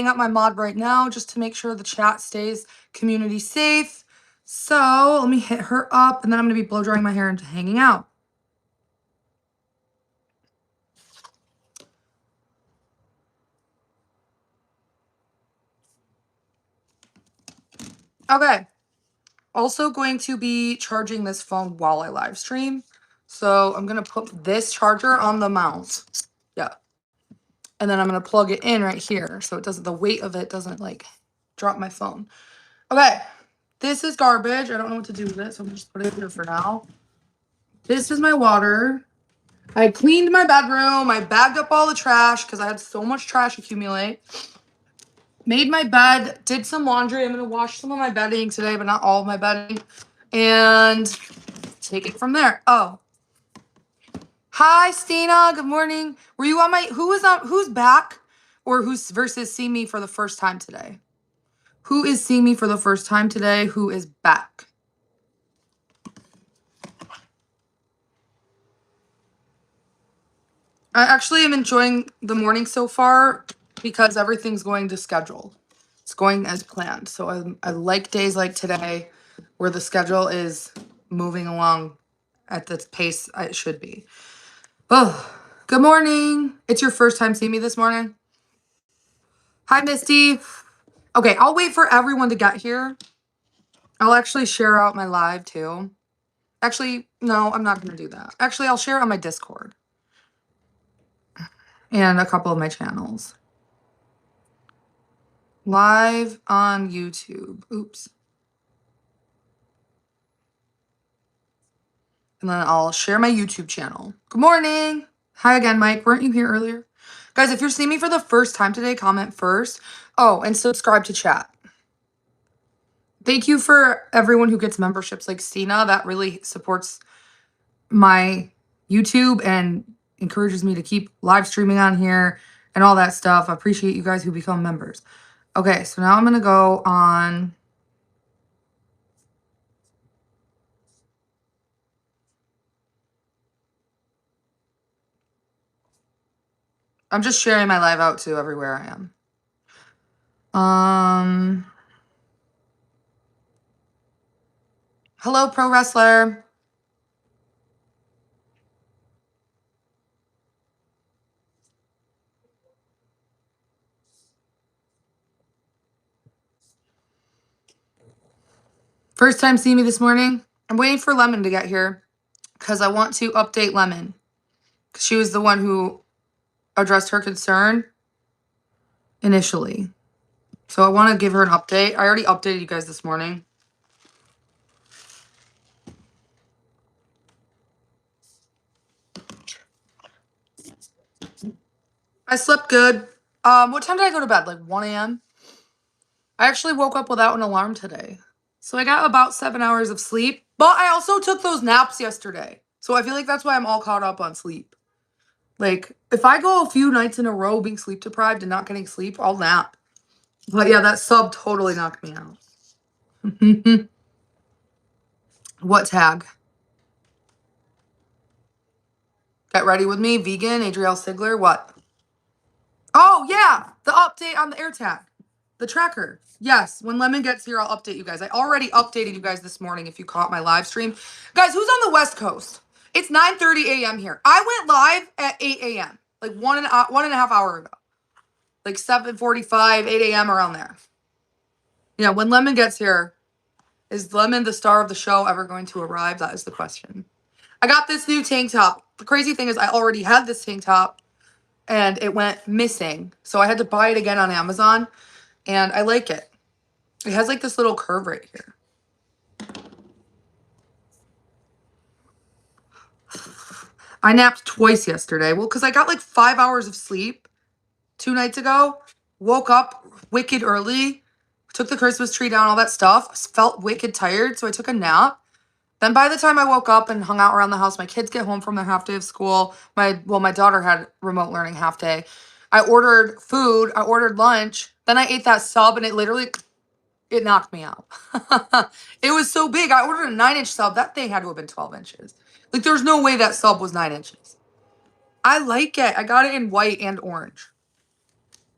up my mod right now just to make sure the chat stays community safe. So let me hit her up, and then I'm going to be blow drying my hair and hanging out. Okay. Also going to be charging this phone while I live stream. So I'm going to put this charger on the mount. Yeah. And then I'm going to plug it in right here so it doesn't, the weight of it doesn't like drop my phone. Okay. This is garbage. I don't know what to do with it, so I'm just put it here for now. This is my water. I cleaned my bedroom. I bagged up all the trash because I had so much trash accumulate. Made my bed, did some laundry. I'm going to wash some of my bedding today, but not all of my bedding. And take it from there. Oh. Hi, Stina. Good morning. Were you on my, who's back or who's versus seeing me for the first time today? Who is seeing me for the first time today? Who is back? I actually am enjoying the morning so far because everything's going to schedule. It's going as planned. So I like days like today where the schedule is moving along at the pace it should be. Oh, good morning. It's your first time seeing me this morning? Hi, Misty. Okay, I'll wait for everyone to get here. I'll actually share out my live too. Actually, no, I'm not going to do that. Actually, I'll share on my Discord and a couple of my channels. Live on YouTube. Oops. And then I'll share my YouTube channel. Good morning. Hi again, Mike. Weren't you here earlier? Guys, if you're seeing me for the first time today, comment first. Oh, and subscribe to chat. Thank you for everyone who gets memberships like Stina. That really supports my YouTube and encourages me to keep live streaming on here and all that stuff. I appreciate you guys who become members. Okay, so now I'm going to go on. I'm just sharing my live out to everywhere I am. Hello, pro wrestler. First time seeing me this morning. I'm waiting for Lemon to get here because I want to update Lemon. She was the one who addressed her concern initially. So I want to give her an update. I already updated you guys this morning. I slept good. What time did I go to bed? Like 1 a.m.? I actually woke up without an alarm today. So I got about 7 hours of sleep. But I also took those naps yesterday. So I feel like that's why I'm all caught up on sleep. Like, if I go a few nights in a row being sleep deprived and not getting sleep, I'll nap. But yeah, that sub totally knocked me out. What tag? Get ready with me, vegan, Adrielle Sigler, what? Oh, yeah, the update on the AirTag. The tracker. Yes, when Lemon gets here, I'll update you guys. I already updated you guys this morning if you caught my live stream. Guys, who's on the West Coast? It's 9:30 a.m. here. I went live at 8 a.m., like one and a half hour ago. Like 7:45, 8 a.m. around there. Yeah, when Lemon gets here, is Lemon, the star of the show, ever going to arrive? That is the question. I got this new tank top. The crazy thing is I already had this tank top and it went missing. So I had to buy it again on Amazon and I like it. It has like this little curve right here. I napped twice yesterday. Well, because I got like 5 hours of sleep 2 nights ago. Woke up wicked early. Took the Christmas tree down, all that stuff. Felt wicked tired, so I took a nap. Then by the time I woke up and hung out around the house, my kids get home from their half day of school. My daughter had remote learning half day. I ordered food. I ordered lunch. Then I ate that sub and it knocked me out. It was so big. I ordered a 9-inch sub. That thing had to have been 12 inches. Like there's no way that sub was 9 inches. I like it. I got it in white and orange.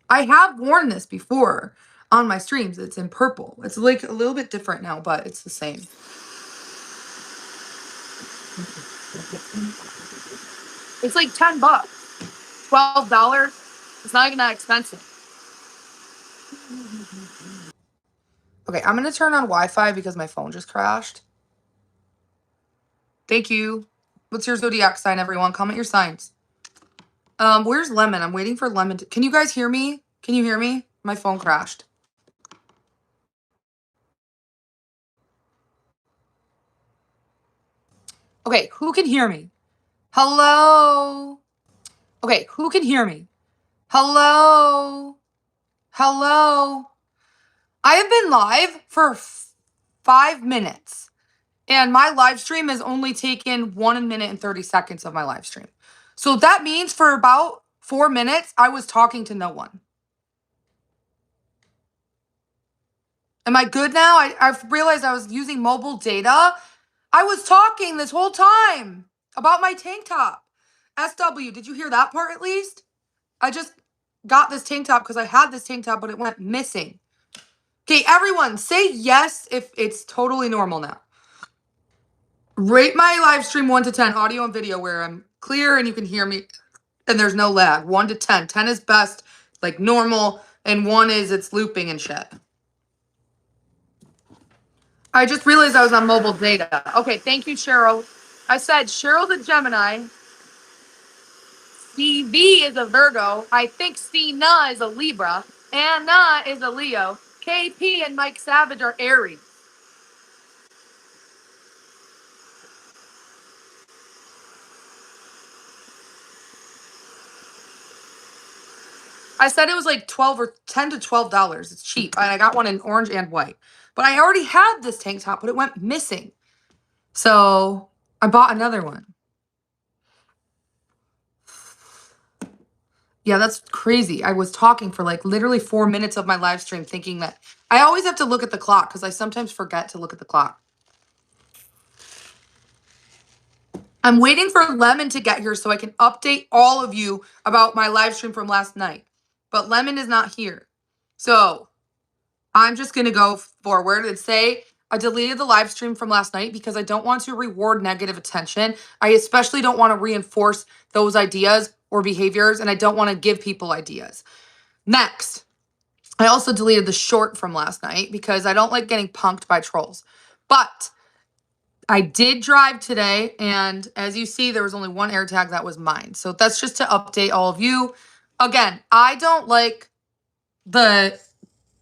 I have worn this before on my streams. It's in purple. It's like a little bit different now, but it's the same. It's like $10, $12. It's not even that expensive. Okay, I'm gonna turn on Wi-Fi because my phone just crashed. Thank you. What's your zodiac sign, everyone? Comment your signs. Where's Lemon? I'm waiting for Lemon. Can you guys hear me? Can you hear me? My phone crashed. Okay, who can hear me? Hello? Okay, who can hear me? Hello? Hello? I have been live for 5 minutes, and my live stream has only taken 1 minute and 30 seconds of my live stream. So that means for about 4 minutes, I was talking to no one. Am I good now? I've realized I was using mobile data. I was talking this whole time about my tank top. SW, did you hear that part at least? I just got this tank top because I had this tank top, but it went missing. Okay, everyone, say yes if it's totally normal now. Rate my live stream 1 to 10, audio and video, where I'm clear and you can hear me and there's no lag. 1 to 10. 10 is best, like normal, and 1 is it's looping and shit. I just realized I was on mobile data. Okay, thank you, Cheryl. I said Cheryl's a Gemini. CV is a Virgo. I think Cena is a Libra. Anna is a Leo. KP and Mike Savage are Aries. I said it was like $10 to $12. It's cheap. I got one in orange and white. But I already had this tank top, but it went missing. So I bought another one. Yeah, that's crazy. I was talking for like literally 4 minutes of my live stream thinking that I always have to look at the clock because I sometimes forget to look at the clock. I'm waiting for Lemon to get here so I can update all of you about my live stream from last night. But Lemon is not here. So I'm just going to go forward and say I deleted the live stream from last night because I don't want to reward negative attention. I especially don't want to reinforce those ideas or behaviors, and I don't want to give people ideas. Next, I also deleted the short from last night because I don't like getting punked by trolls. But I did drive today, and as you see, there was only one air tag that was mine. So that's just to update all of you. Again, I don't like the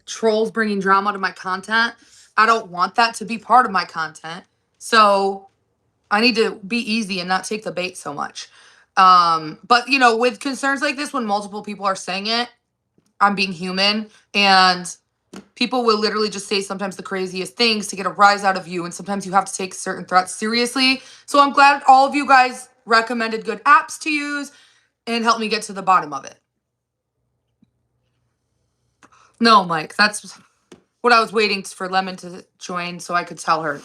trolls bringing drama to my content. I don't want that to be part of my content. So I need to be easy and not take the bait so much. But you know, with concerns like this, when multiple people are saying it, I'm being human, and people will literally just say sometimes the craziest things to get a rise out of you, and sometimes you have to take certain threats seriously. So I'm glad all of you guys recommended good apps to use and helped me get to the bottom of it. No, Mike, that's what I was waiting for Lemon to join so I could tell her.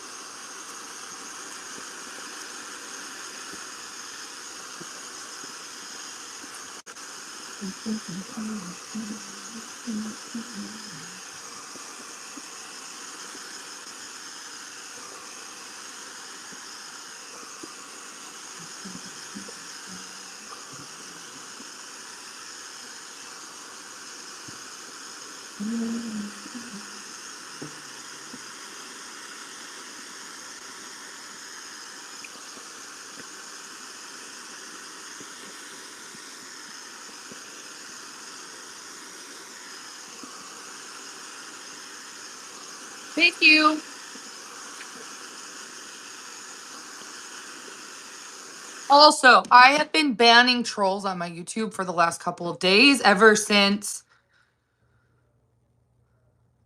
Thank you. Also, I have been banning trolls on my YouTube for the last couple of days, ever since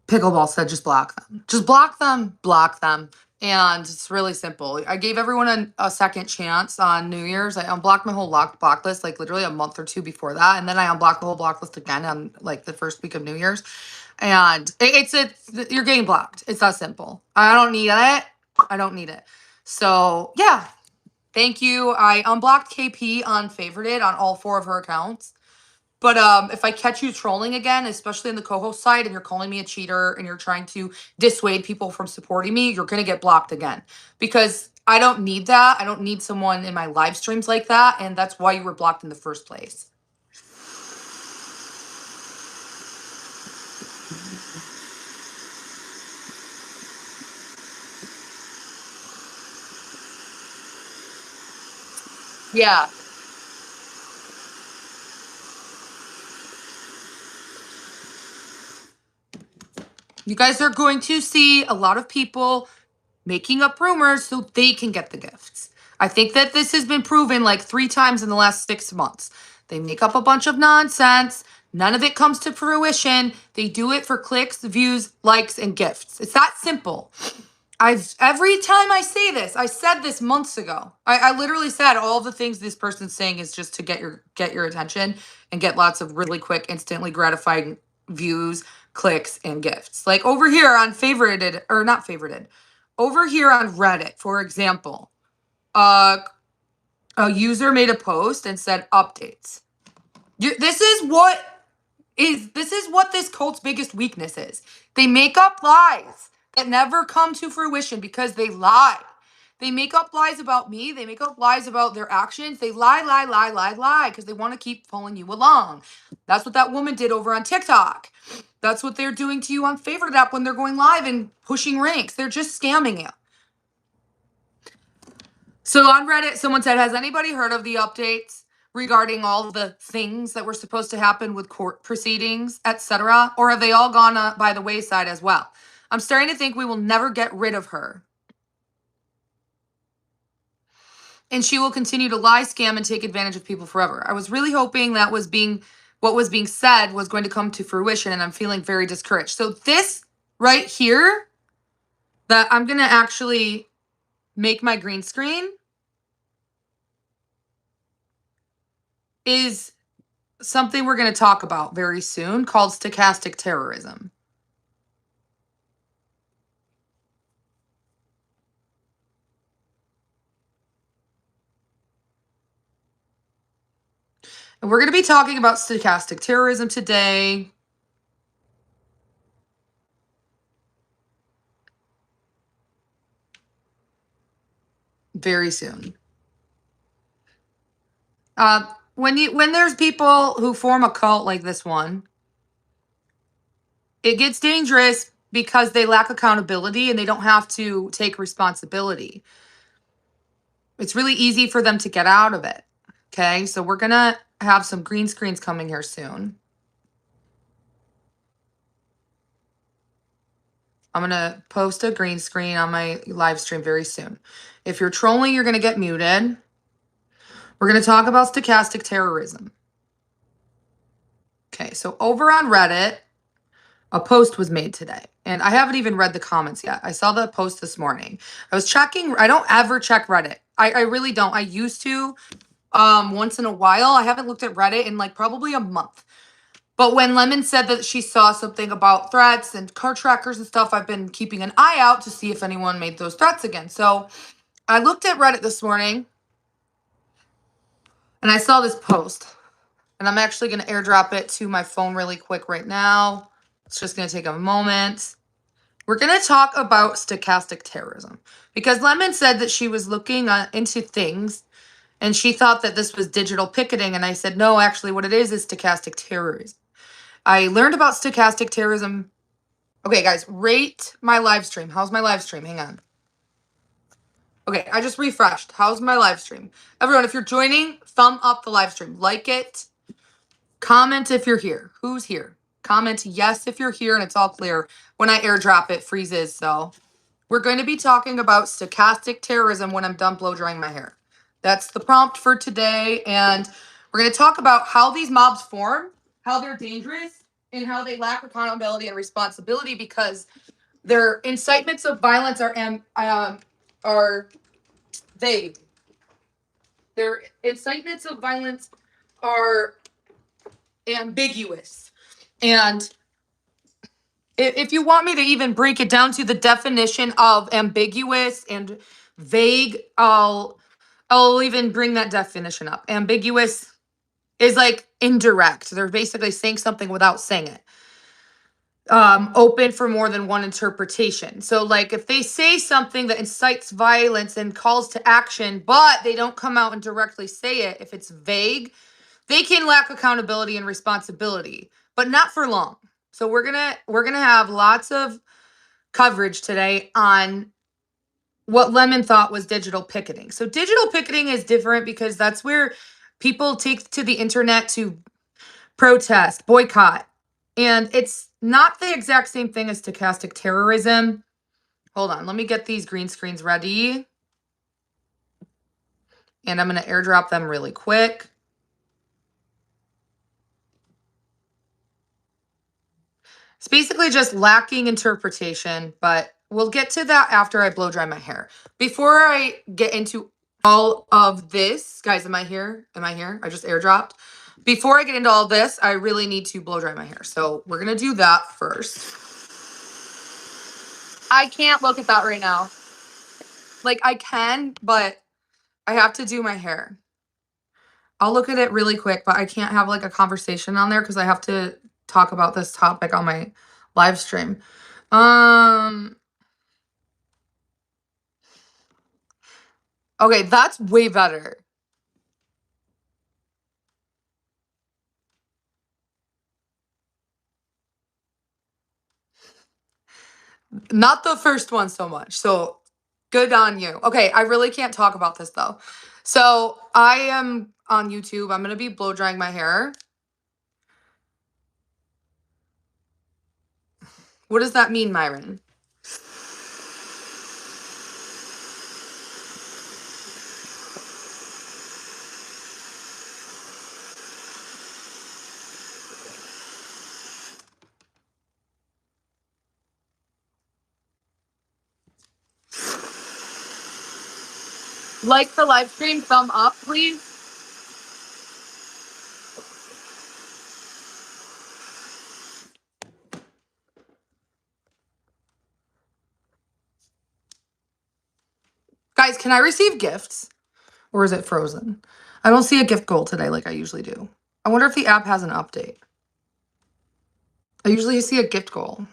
Pickleball said just block them. Just block them, block them. And it's really simple. I gave everyone a second chance on New Year's. I unblocked my whole block list like literally a month or two before that. And then I unblocked the whole block list again on like the first week of New Year's. And you're getting blocked. It's that simple. I don't need it. I don't need it. So yeah, thank you. I unblocked KP, unfavorited on all 4 of her accounts. But if I catch you trolling again, especially in the co-host side, and you're calling me a cheater and you're trying to dissuade people from supporting me, you're gonna get blocked again. Because I don't need that. I don't need someone in my live streams like that, and that's why you were blocked in the first place. Yeah. You guys are going to see a lot of people making up rumors so they can get the gifts. I think that this has been proven like 3 times in the last 6 months. They make up a bunch of nonsense. None of it comes to fruition. They do it for clicks, views, likes, and gifts. It's that simple. Every time I say this, I said this months ago. I literally said all the things this person's saying is just to get your attention and get lots of really quick, instantly gratifying views, clicks, and gifts. Like over here on favorited, or not favorited, over here on Reddit, for example, a user made a post and said updates. This is what this cult's biggest weakness is. They make up lies that never come to fruition because they lie. They make up lies about me. They make up lies about their actions. They lie because they want to keep following you along. That's what that woman did over on TikTok. That's what they're doing to you on Favorite app when they're going live and pushing ranks. They're just scamming you. So on Reddit, someone said, has anybody heard of the updates regarding all the things that were supposed to happen with court proceedings, etc.? Or have they all gone by the wayside as well? I'm starting to think we will never get rid of her. And she will continue to lie, scam, and take advantage of people forever. I was really hoping that what was being said was going to come to fruition, and I'm feeling very discouraged. So this right here, that I'm going to actually make my green screen, is something we're going to talk about very soon called stochastic terrorism. And we're going to be talking about stochastic terrorism today. Very soon. When there's people who form a cult like this one, it gets dangerous because they lack accountability and they don't have to take responsibility. It's really easy for them to get out of it. Okay, so we're gonna have some green screens coming here soon. I'm gonna post a green screen on my live stream very soon. If you're trolling, you're gonna get muted. We're gonna talk about stochastic terrorism. Okay, so over on Reddit, a post was made today, and I haven't even read the comments yet. I saw the post this morning. I was checking. I don't ever check Reddit. I really don't. I used to once in a while. I haven't looked at Reddit in like probably a month. But when Lemon said that she saw something about threats and car trackers and stuff, I've been keeping an eye out to see if anyone made those threats again. So I looked at Reddit this morning and I saw this post. And I'm actually going to airdrop it to my phone really quick right now. It's just going to take a moment. We're going to talk about stochastic terrorism because Lemon said that she was looking into things and she thought that this was digital picketing. And I said, no, actually what it is stochastic terrorism. I learned about stochastic terrorism. Okay, guys, rate my live stream. How's my live stream? Hang on. Okay, I just refreshed. How's my live stream? Everyone, if you're joining, thumb up the live stream. Like it. Comment if you're here. Who's here? Comment yes if you're here and it's all clear. When I airdrop, it freezes. So we're going to be talking about stochastic terrorism when I'm done blow drying my hair. That's the prompt for today. And we're going to talk about how these mobs form, how they're dangerous, and how they lack accountability and responsibility because their incitements of violence are vague. Their incitements of violence are ambiguous. And if you want me to even break it down to the definition of ambiguous and vague, I'll even bring that definition up. Ambiguous is like indirect. They're basically saying something without saying it. Open for more than one interpretation. So like if they say something that incites violence and calls to action, but they don't come out and directly say it, if it's vague, they can lack accountability and responsibility, but not for long. So we're gonna have lots of coverage today on what Lemon thought was digital picketing. So digital picketing is different because that's where people take to the internet to protest, boycott. And it's not the exact same thing as stochastic terrorism. Hold on, let me get these green screens ready. And I'm going to airdrop them really quick. It's basically just lacking interpretation, but we'll get to that after I blow dry my hair. Before I get into all of this, guys, am I here? Am I here? I just airdropped. Before I get into all this, I really need to blow dry my hair. So we're going to do that first. I can't look at that right now. Like I can, but I have to do my hair. I'll look at it really quick, but I can't have like a conversation on there because I have to talk about this topic on my live stream. Okay, that's way better. Not the first one so much. So good on you. Okay, I really can't talk about this though. So I am on YouTube. I'm gonna be blow drying my hair. What does that mean, Myron? Like the live stream, thumb up, please. Guys, can I receive gifts? Or is it frozen? I don't see a gift goal today like I usually do. I wonder if the app has an update. I usually see a gift goal.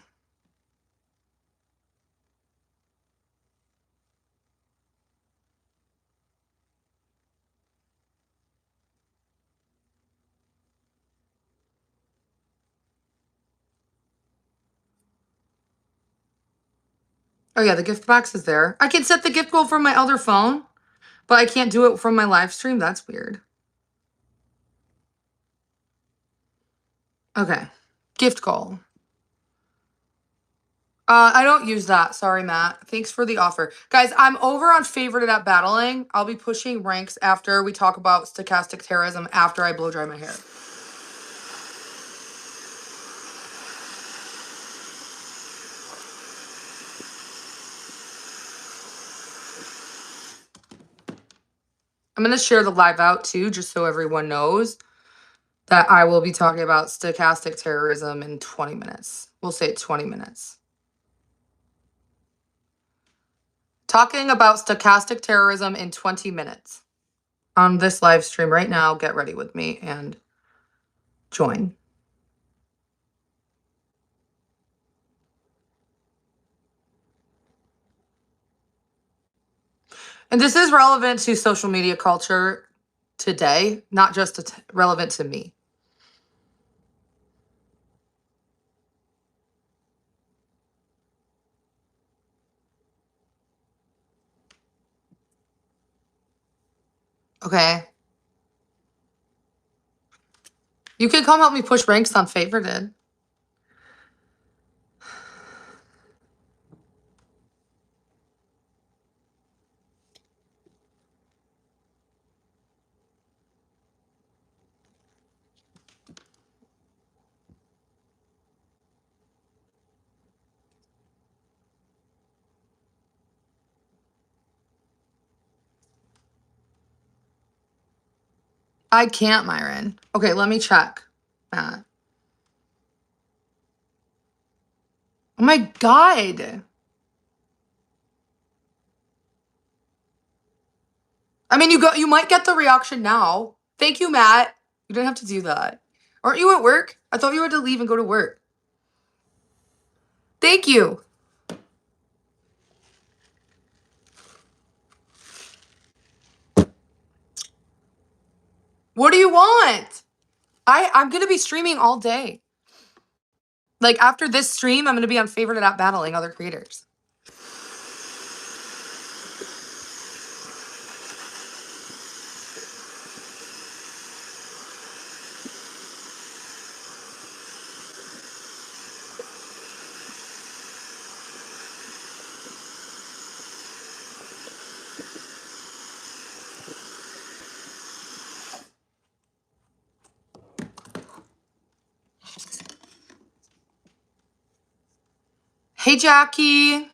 Oh yeah, the gift box is there. I can set the gift goal from my other phone, but I can't do it from my live stream. That's weird. Okay. Gift goal. I don't use that. Sorry, Matt. Thanks for the offer. Guys, I'm over on favorited at battling. I'll be pushing ranks after we talk about stochastic terrorism after I blow dry my hair. I'm going to share the live out too, just so everyone knows that I will be talking about stochastic terrorism in 20 minutes. We'll say 20 minutes. Talking about stochastic terrorism in 20 minutes. On this live stream right now, get ready with me and join. And this is relevant to social media culture today, not just relevant to me. Okay. You can come help me push ranks on favorited. I can't, Myron. Okay, let me check. Matt. Oh my God. I mean, you might get the reaction now. Thank you, Matt. You didn't have to do that. Aren't you at work? I thought you had to leave and go to work. Thank you. What do you want? I'm going to be streaming all day. Like, after this stream, I'm going to be on Favorite App battling other creators. Hey, Jackie.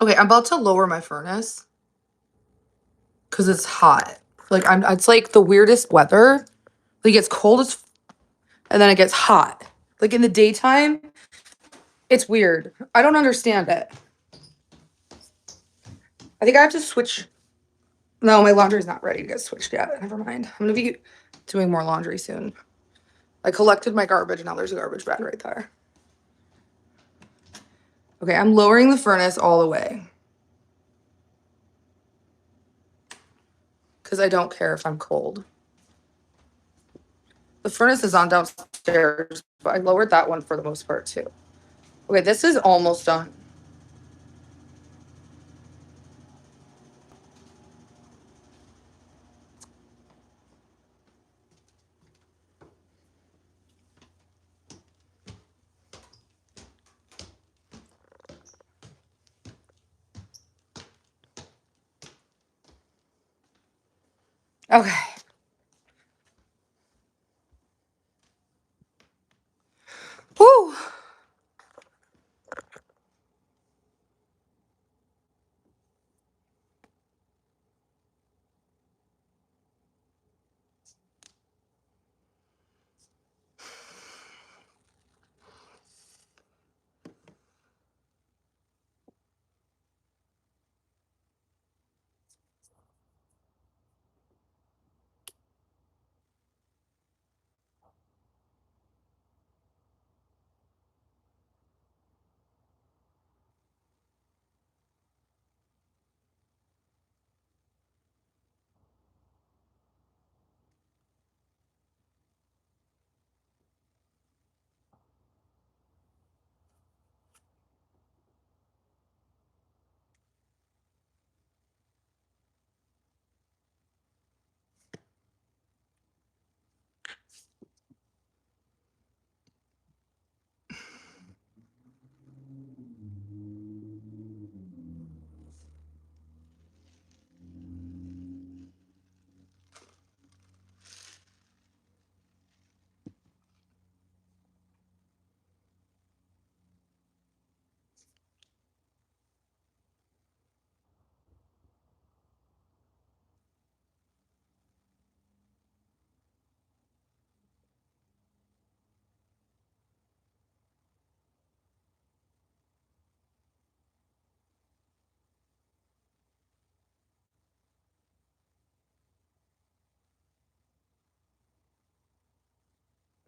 Okay, I'm about to lower my furnace because it's hot. Like, it's like the weirdest weather. Like, it's cold as and then it gets hot. Like, in the daytime, it's weird. I don't understand it. I think I have to switch. No, my laundry's not ready to get switched yet. Never mind. I'm going to be doing more laundry soon. I collected my garbage. Now there's a garbage bag right there. Okay, I'm lowering the furnace all the way. Because I don't care if I'm cold. The furnace is on downstairs, but I lowered that one for the most part too. Okay, this is almost done. Okay. Woo!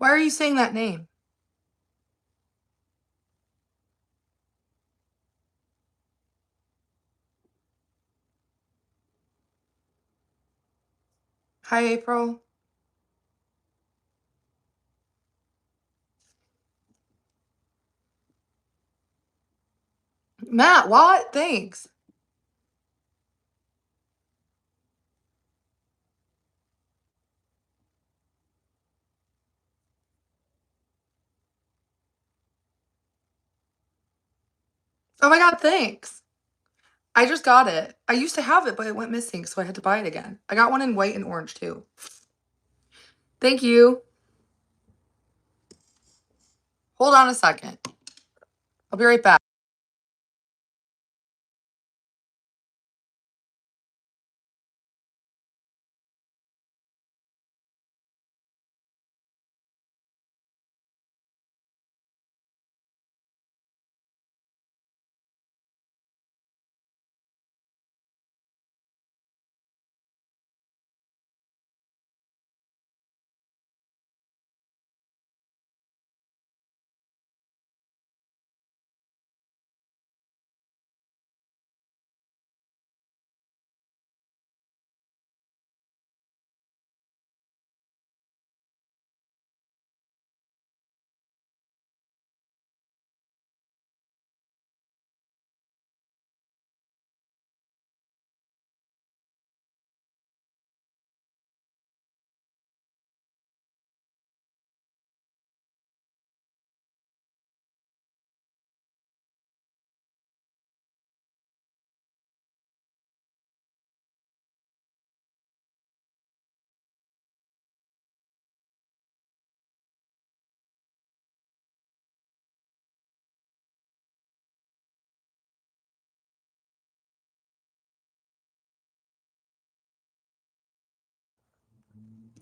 Why are you saying that name? Hi, April. Matt, what? Thanks. Oh my god, thanks. I just got it. I used to have it, but it went missing, so I had to buy it again. I got one in white and orange too. Thank you. Hold on a second. I'll be right back.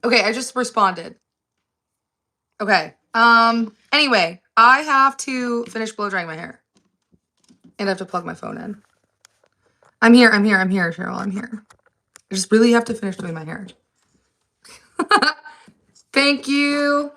Okay, I just responded. Okay. Anyway, I have to finish blow drying my hair. And I have to plug my phone in. I'm here, Cheryl. I'm here. I just really have to finish doing my hair. Thank you.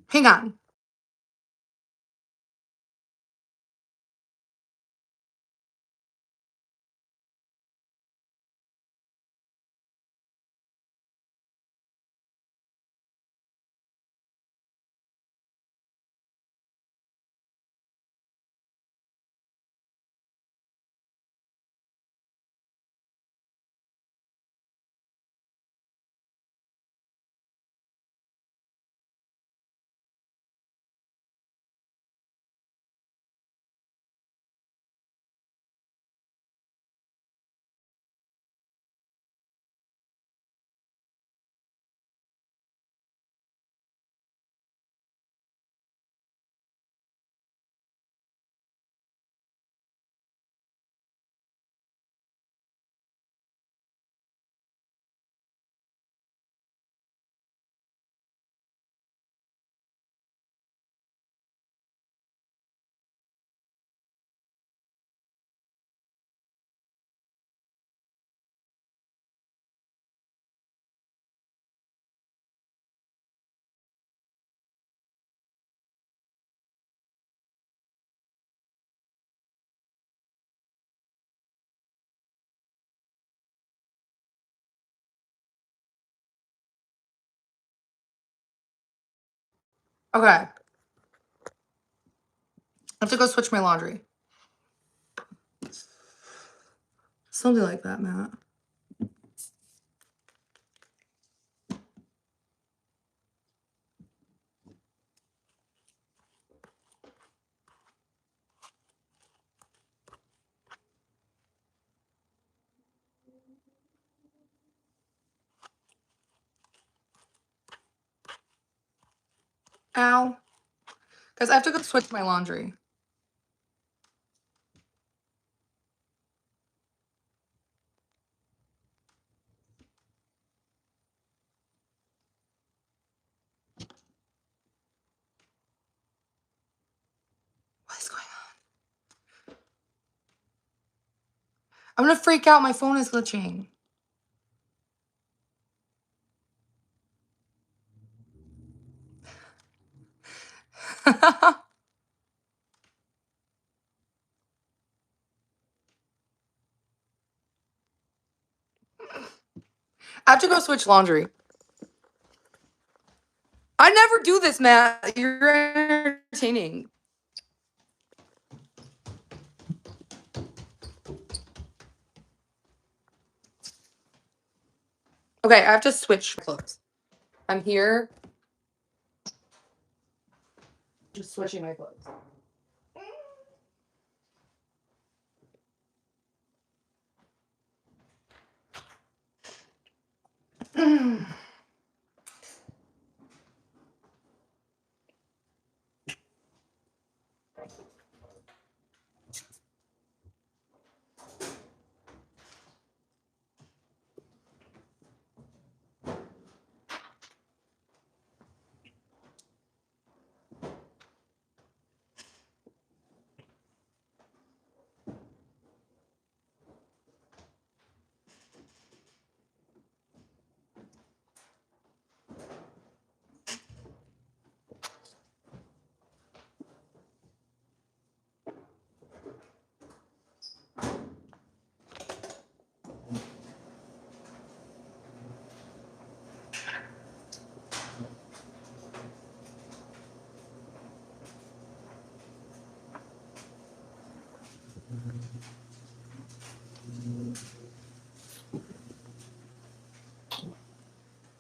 Hang on. Okay. I have to go switch my laundry. Something like that, Matt. Ow. Guys, I have to go switch my laundry. I'm gonna freak out. My phone is glitching. I have to go switch laundry. I never do this, Matt. You're entertaining. Okay, I have to switch clothes. I'm here. Just switching my clothes.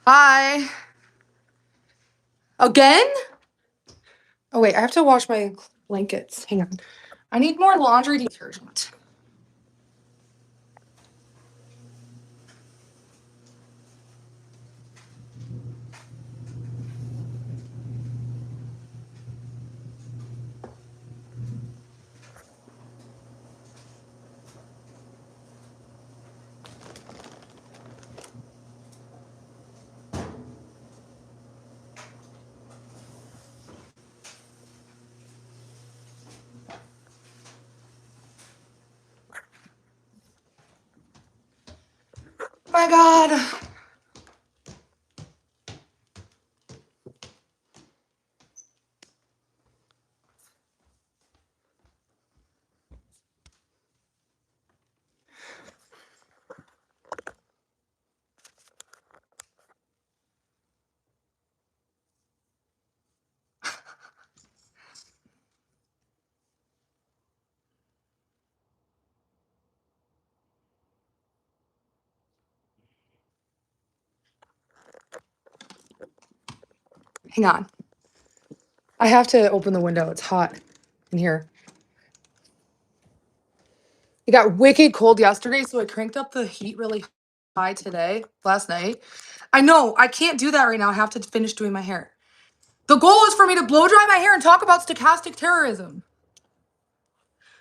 Hi. Again? Oh, wait, I have to wash my blankets. Hang on. I need more laundry detergent. Oh my God. Hang on. I have to open the window. It's hot in here. It got wicked cold yesterday, so I cranked up the heat really high last night. I know, I can't do that right now. I have to finish doing my hair. The goal is for me to blow dry my hair and talk about stochastic terrorism.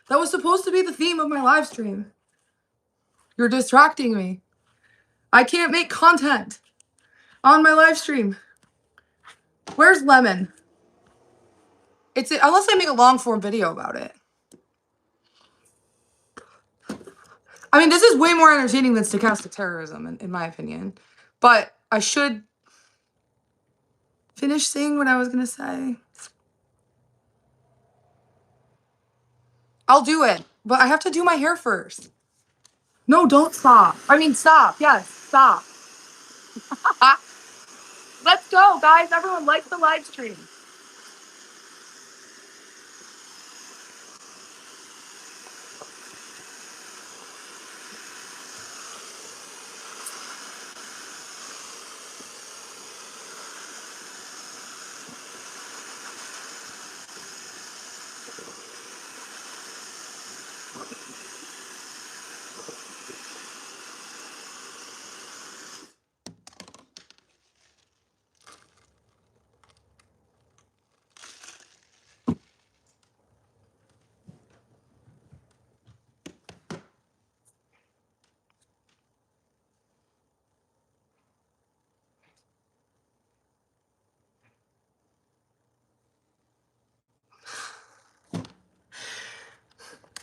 That was supposed to be the theme of my live stream. You're distracting me. I can't make content on my live stream. Where's Lemon? Unless I make a long form video about it. I mean, this is way more entertaining than stochastic terrorism, in my opinion. But I should finish saying what I was gonna say. I'll do it, but I have to do my hair first. No, don't stop. I mean, stop. Yes, stop. Let's go, guys. Everyone likes the live stream.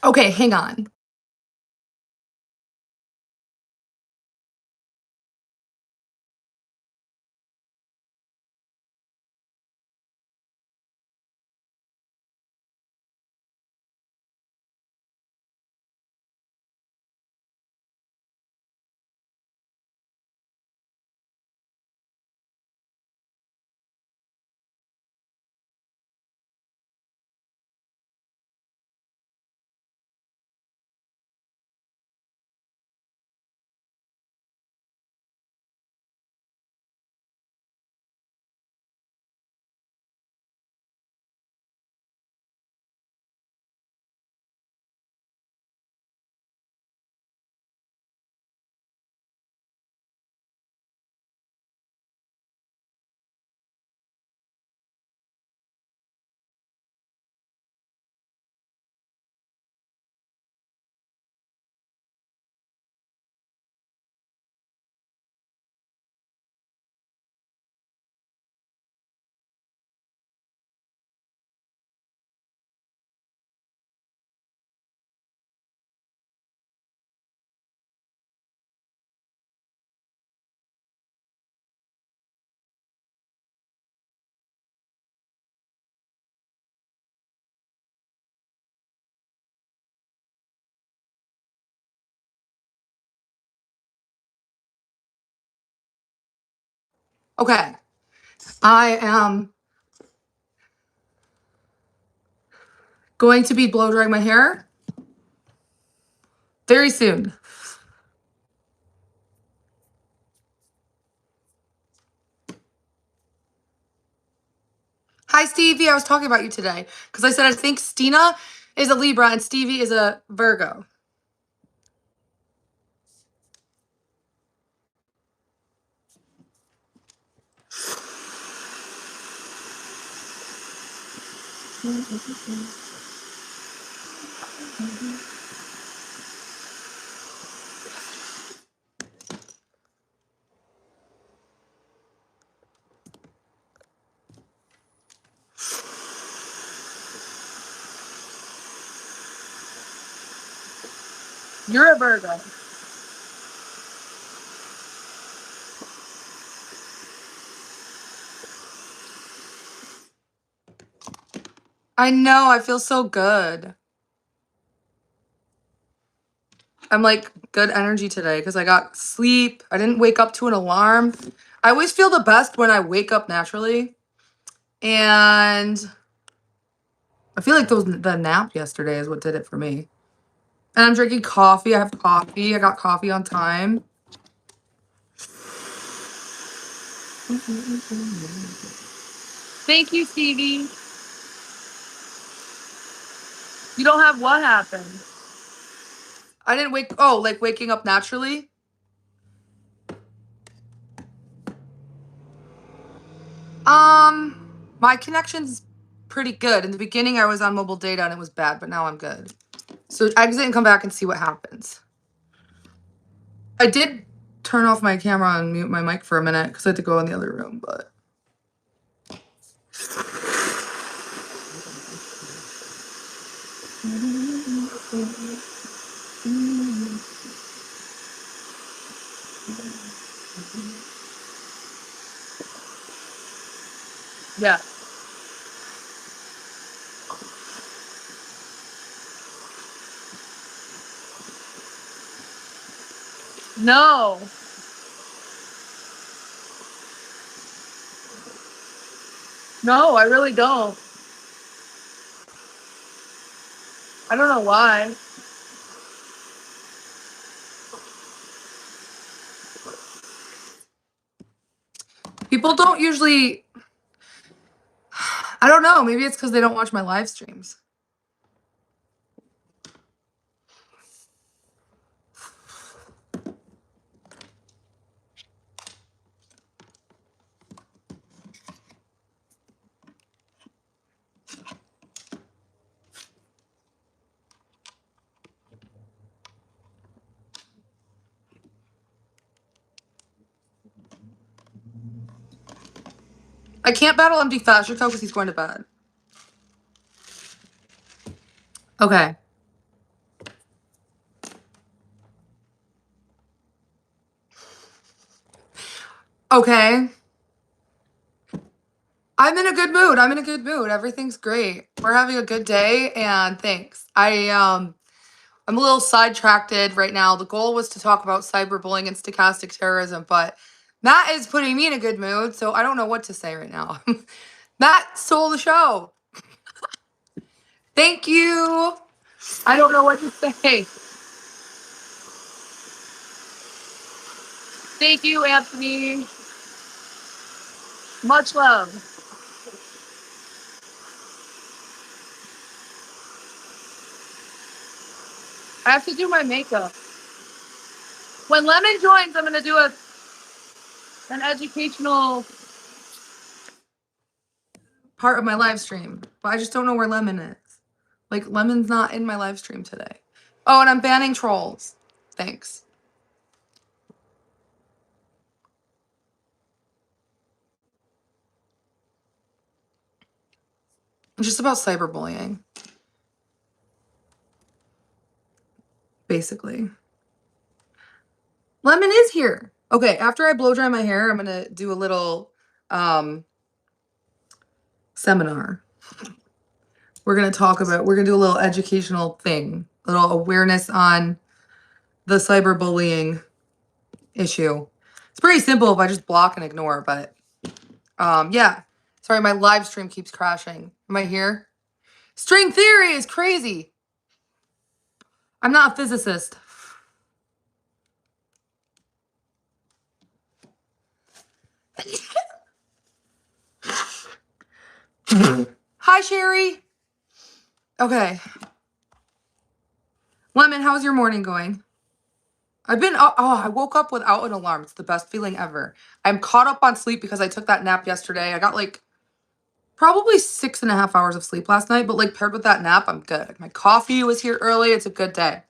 Okay, hang on. Okay. I am going to be blow drying my hair very soon. Hi, Stevie. I was talking about you today because I said I think Stina is a Libra and Stevie is a Virgo. You're a Virgo. I know. I feel so good. I'm like good energy today because I got sleep. I didn't wake up to an alarm. I always feel the best when I wake up naturally. And I feel like the nap yesterday is what did it for me. And I'm drinking coffee. I have coffee. I got coffee on time. Thank you, Stevie. You don't have what happened? I didn't wake. Oh, like waking up naturally? My connection's pretty good. In the beginning, I was on mobile data and it was bad, but now I'm good. So exit and come back and see what happens. I did turn off my camera and mute my mic for a minute because I had to go in the other room, but. Yeah. No. No, I really don't. I don't know why. People don't usually. I don't know. Maybe it's because they don't watch my live streams. I can't battle empty faster because he's going to bed. Okay. Okay. I'm in a good mood. I'm in a good mood. Everything's great. We're having a good day and thanks. I'm a little sidetracked right now. The goal was to talk about cyberbullying and stochastic terrorism, but Matt is putting me in a good mood, so I don't know what to say right now. Matt stole the show. Thank you. I don't know what to say. Thank you, Anthony. Much love. I have to do my makeup. When Lemon joins, I'm going to do an educational part of my live stream, but I just don't know where Lemon is. Like, Lemon's not in my live stream today. Oh, and I'm banning trolls. Thanks. It's just about cyberbullying. Basically. Lemon is here. Okay, after I blow dry my hair, I'm gonna do a little seminar. We're gonna do a little educational thing, a little awareness on the cyberbullying issue. It's pretty simple if I just block and ignore, but Yeah. Sorry, my live stream keeps crashing. Am I here? String theory is crazy. I'm not a physicist. Hi, Sherry. Okay. Lemon, how's your morning going? I woke up without an alarm. It's the best feeling ever. I'm caught up on sleep because I took that nap yesterday. I got like probably 6.5 hours of sleep last night, but like paired with that nap, I'm good. My coffee was here early. It's a good day.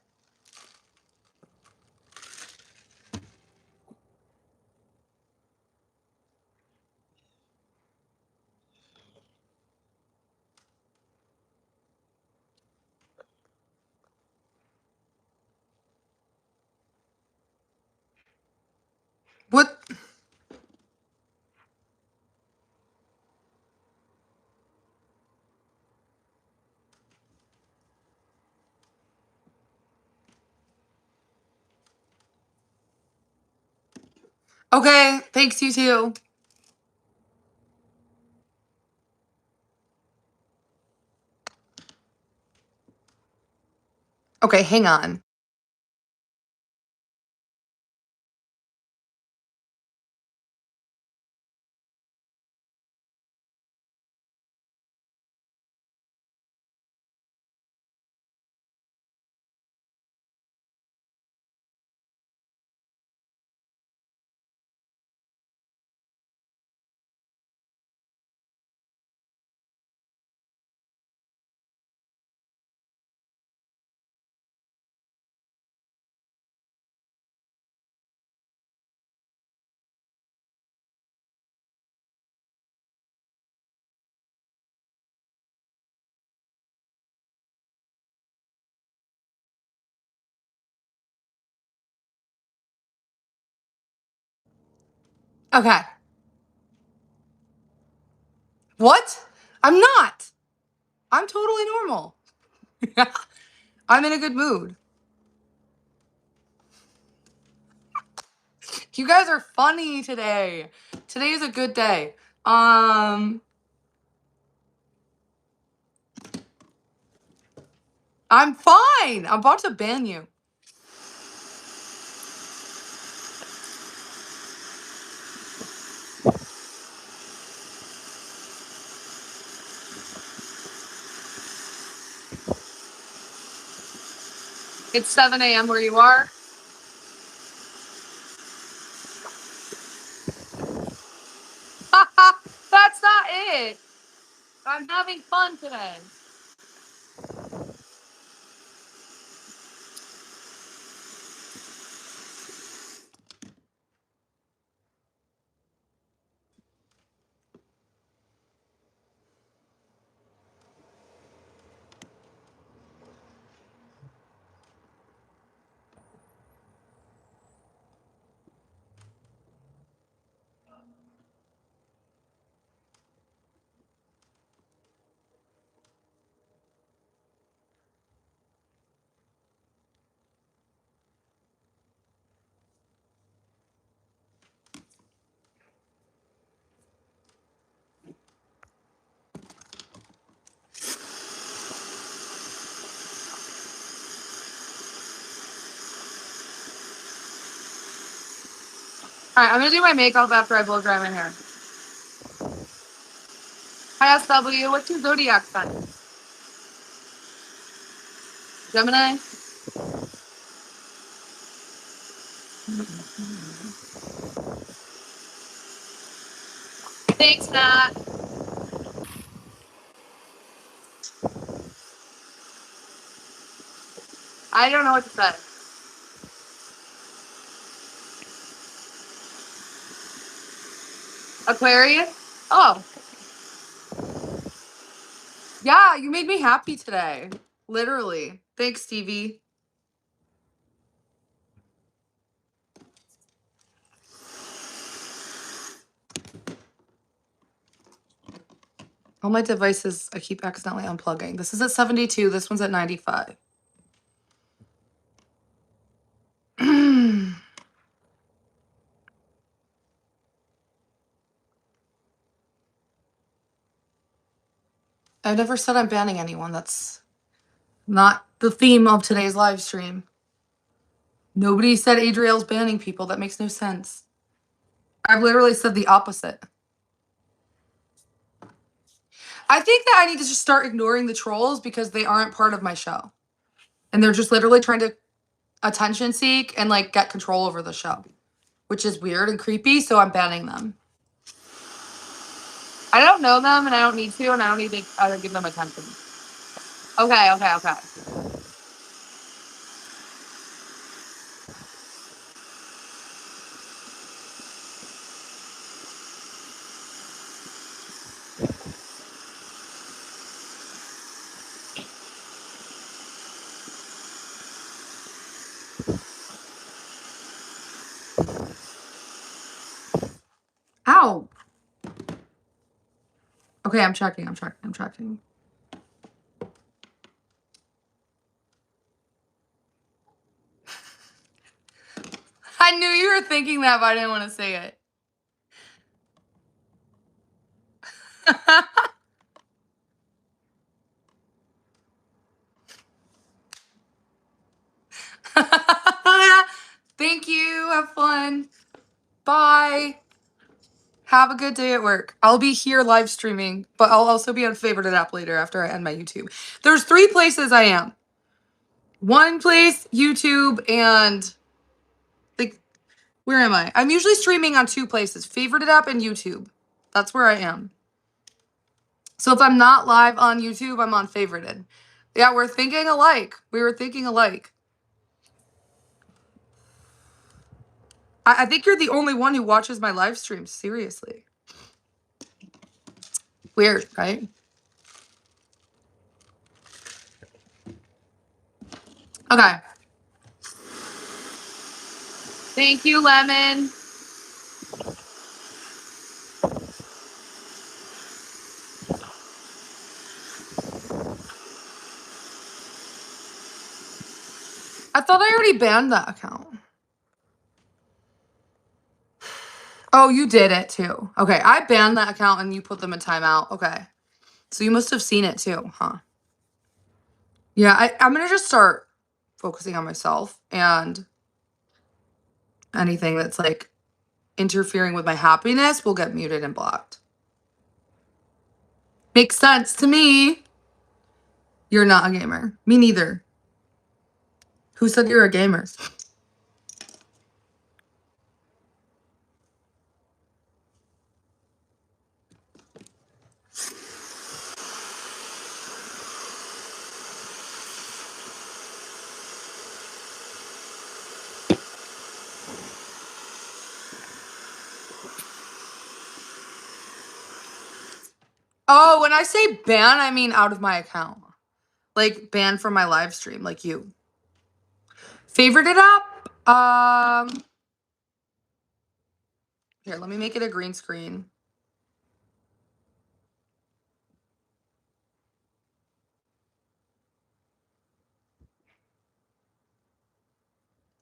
What? Okay, thanks, you too. Okay, hang on. Okay. What? I'm not. I'm totally normal. I'm in a good mood. You guys are funny today. Today is a good day. I'm fine. I'm about to ban you. It's 7 a.m. where you are. That's not it. I'm having fun today. All right, I'm gonna do my makeup after I blow dry my hair. Hi, SW. What's your zodiac sign? Gemini? Thanks, Matt. I don't know what to say. Aquarius? Oh. Yeah, you made me happy today. Literally. Thanks, Stevie. All my devices, I keep accidentally unplugging. This is at 72. This one's at 95. I never said I'm banning anyone. That's not the theme of today's live stream. Nobody said Adriel's banning people. That makes no sense. I've literally said the opposite. I think that I need to just start ignoring the trolls because they aren't part of my show. And they're just literally trying to attention seek and like get control over the show, which is weird and creepy. So I'm banning them. I don't know them and I don't need to, and I don't need to give them attention. Okay. Ow. Okay, I'm checking. I knew you were thinking that, but I didn't want to say it. Thank you. Have fun. Bye. Have a good day at work. I'll be here live streaming, but I'll also be on Favorited App later after I end my YouTube. There's 3 places I am. One place, YouTube, and like, where am I? I'm usually streaming on 2 places, Favorited App and YouTube. That's where I am. So if I'm not live on YouTube, I'm on Favorited. Yeah, we're thinking alike. We were thinking alike. I think you're the only one who watches my live streams, seriously. Weird, right? Okay. Thank you, Lemon. I thought I already banned that account. Oh, you did it too. Okay, I banned that account and you put them in timeout. Okay. So you must have seen it too, huh? Yeah, I'm going to just start focusing on myself, and anything that's like interfering with my happiness will get muted and blocked. Makes sense to me. You're not a gamer. Me neither. Who said you're a gamer? Oh, when I say ban, I mean out of my account. Like ban from my live stream, like you. Favorited app? Here, let me make it a green screen.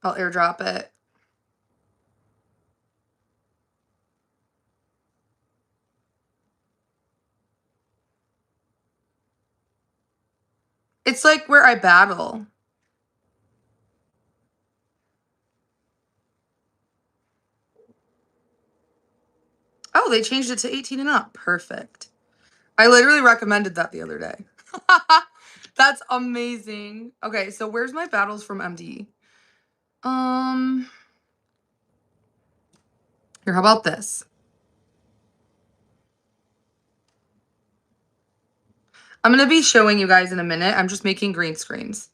I'll airdrop it. It's like where I battle. Oh, they changed it to 18 and up. Perfect. I literally recommended that the other day. That's amazing. Okay, so where's my battles from MD? Here, how about this? I'm going to be showing you guys in a minute. I'm just making green screens.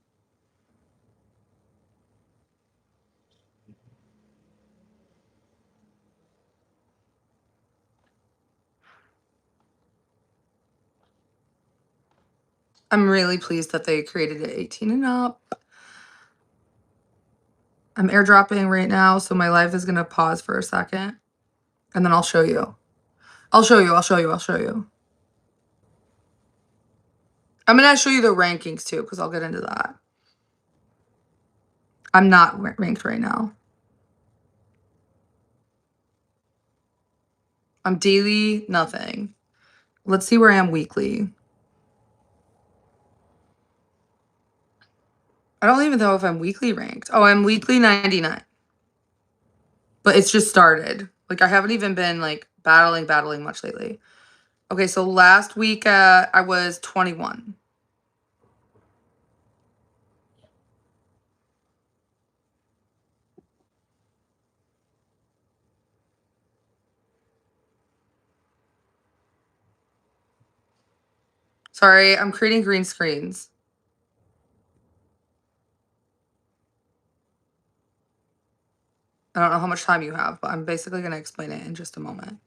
I'm really pleased that they created it 18 and up. I'm airdropping right now, so my live is going to pause for a second. And then I'll show you. I'll show you. I'm going to show you the rankings too, because I'll get into that. I'm not ranked right now. I'm daily, nothing. Let's see where I am weekly. I don't even know if I'm weekly ranked. Oh, I'm weekly 99. But it's just started. Like, I haven't even been, like, battling much lately. Okay, so last week I was 21. Sorry, I'm creating green screens. I don't know how much time you have, but I'm basically going to explain it in just a moment.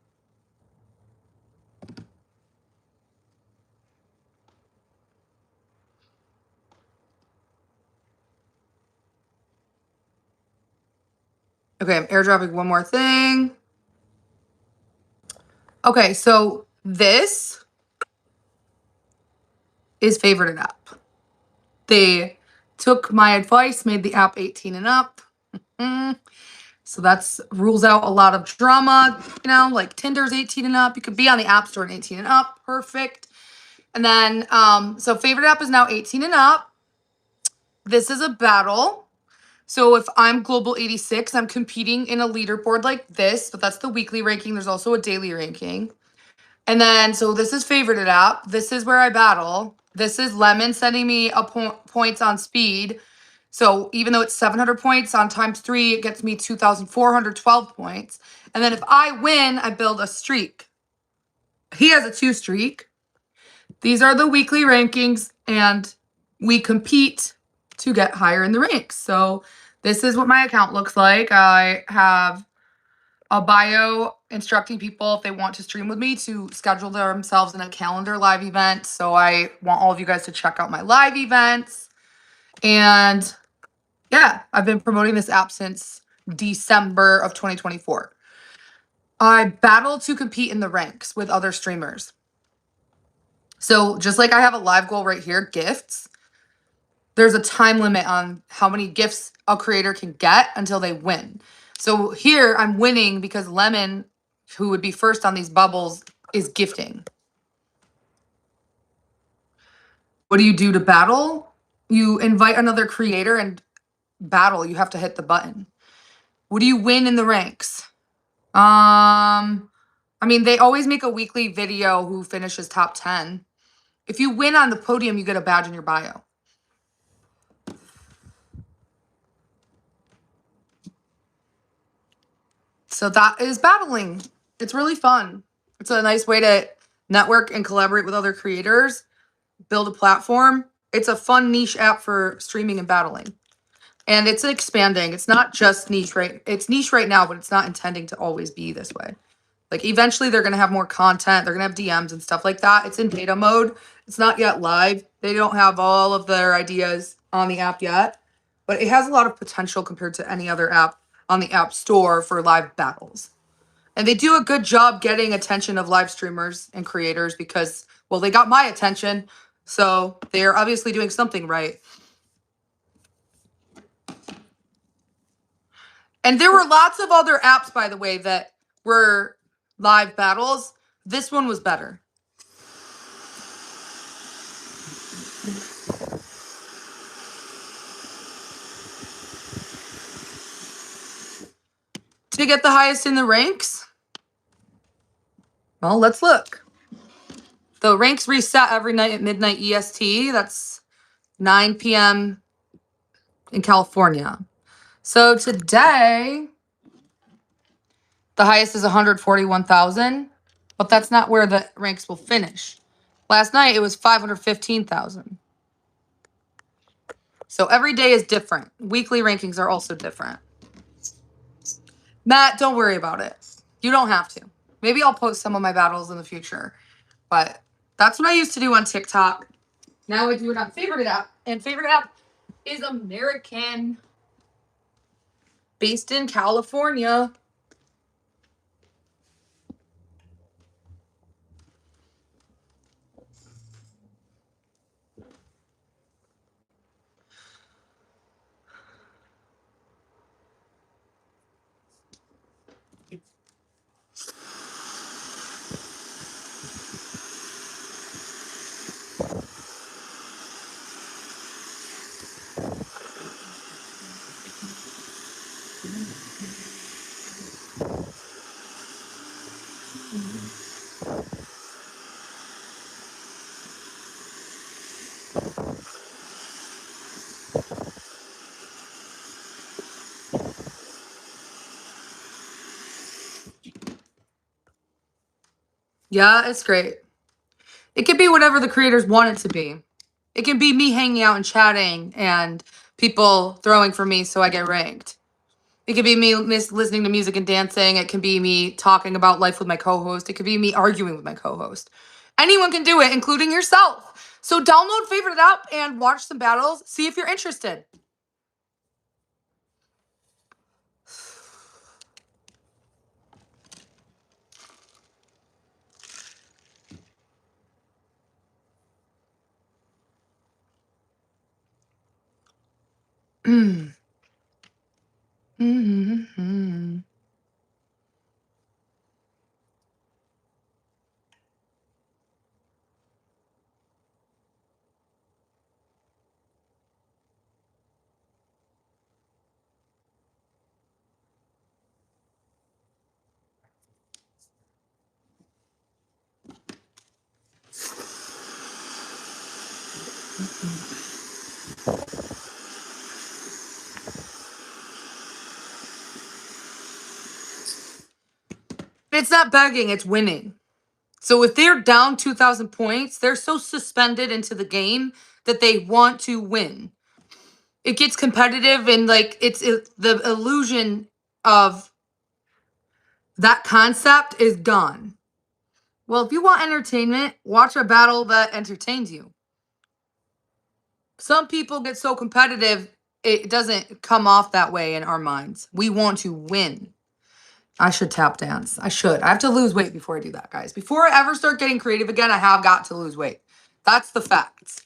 Okay, I'm airdropping one more thing. Okay, so this is favorited app. They took my advice, made the app 18 and up. So that's rules out a lot of drama, you know, like Tinder's 18 and up. You could be on the App Store and 18 and up. Perfect. And then, so favorite app is now 18 and up. This is a battle. So if I'm Global 86, I'm competing in a leaderboard like this, but that's the weekly ranking. There's also a daily ranking. And then, so this is favorited app. This is where I battle. This is Lemon sending me a points on speed. So even though it's 700 points on times 3, it gets me 2,412 points. And then if I win, I build a streak. He has a 2 streak. These are the weekly rankings, and we compete to get higher in the ranks. So this is what my account looks like. I have a bio instructing people if they want to stream with me to schedule themselves in a calendar live event. So I want all of you guys to check out my live events. And yeah, I've been promoting this app since December of 2024. I battle to compete in the ranks with other streamers. So just like I have a live goal right here, gifts, there's a time limit on how many gifts a creator can get until they win. So here I'm winning because Lemon, who would be first on these bubbles, is gifting. What do you do to battle? You invite another creator and battle. You have to hit the button. What do you win in the ranks? I mean, they always make a weekly video who finishes top 10. If you win on the podium, you get a badge in your bio. So that is battling. It's really fun. It's a nice way to network and collaborate with other creators, build a platform. It's a fun niche app for streaming and battling. And it's expanding. It's not just niche, right? It's niche right now, but it's not intending to always be this way. Like eventually they're going to have more content. They're going to have DMs and stuff like that. It's in beta mode. It's not yet live. They don't have all of their ideas on the app yet, but it has a lot of potential compared to any other app on the App Store for live battles. And they do a good job getting attention of live streamers and creators because, well, they got my attention. So they're obviously doing something right. And there were lots of other apps, by the way, that were live battles. This one was better. To get the highest in the ranks? Well, let's look. The ranks reset every night at midnight EST. That's 9 p.m. in California. So today, the highest is 141,000, but that's not where the ranks will finish. Last night, it was 515,000. So every day is different. Weekly rankings are also different. Matt, don't worry about it. You don't have to. Maybe I'll post some of my battles in the future. But that's what I used to do on TikTok. Now I do it on favorite app. And favorite app is American. Based in California. Yeah, it's great. It can be whatever the creators want it to be. It can be me hanging out and chatting and people throwing for me so I get ranked. It could be me listening to music and dancing. It can be me talking about life with my co-host. It could be me arguing with my co-host. Anyone can do it, including yourself. So download Favorite App and watch some battles. See if you're interested. Mm-hmm. It's not begging, it's winning. So if they're down 2,000 points, they're so suspended into the game that they want to win. It gets competitive and like the illusion of that concept is gone. Well, if you want entertainment, watch a battle that entertains you. Some people get so competitive, it doesn't come off that way in our minds. We want to win. I should tap dance. I should. I have to lose weight before I do that, guys. Before I ever start getting creative again, I have got to lose weight. That's the facts.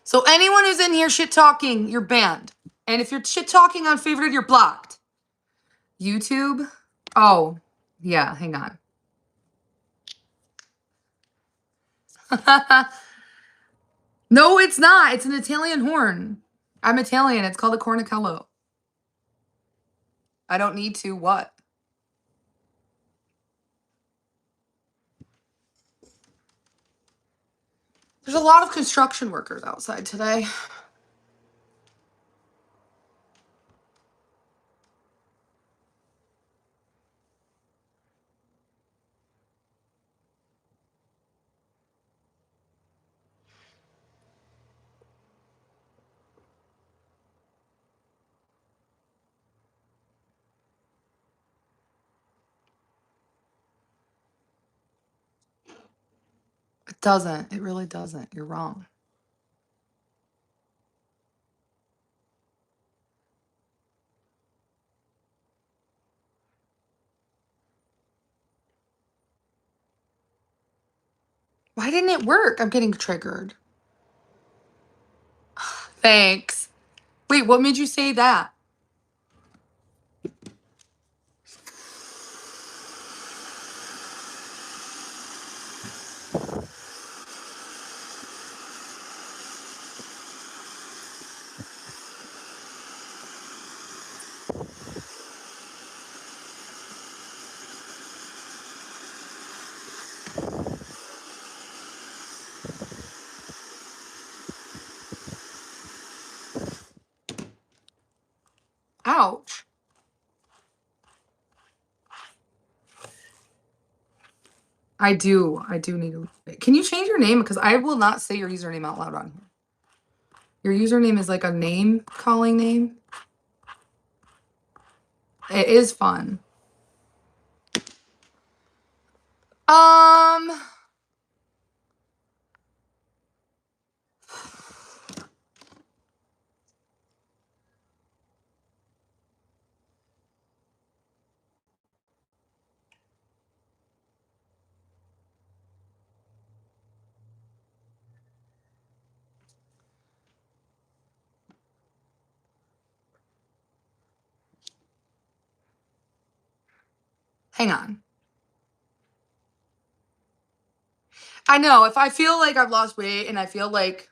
So anyone who's in here shit talking, you're banned. And if you're shit talking on favorite, you're blocked. YouTube? Oh, yeah, hang on. No, it's not. It's an Italian horn. I'm Italian. It's called a cornicello. I don't need to. What? There's a lot of construction workers outside today. It doesn't. It really doesn't. You're wrong. Why didn't it work? I'm getting triggered. Thanks. Wait, what made you say that? Ouch. I do. I do need to. Can you change your name? Because I will not say your username out loud on here. Your username is like a name calling name. It is fun. Hang on. I know if I feel like I've lost weight and I feel like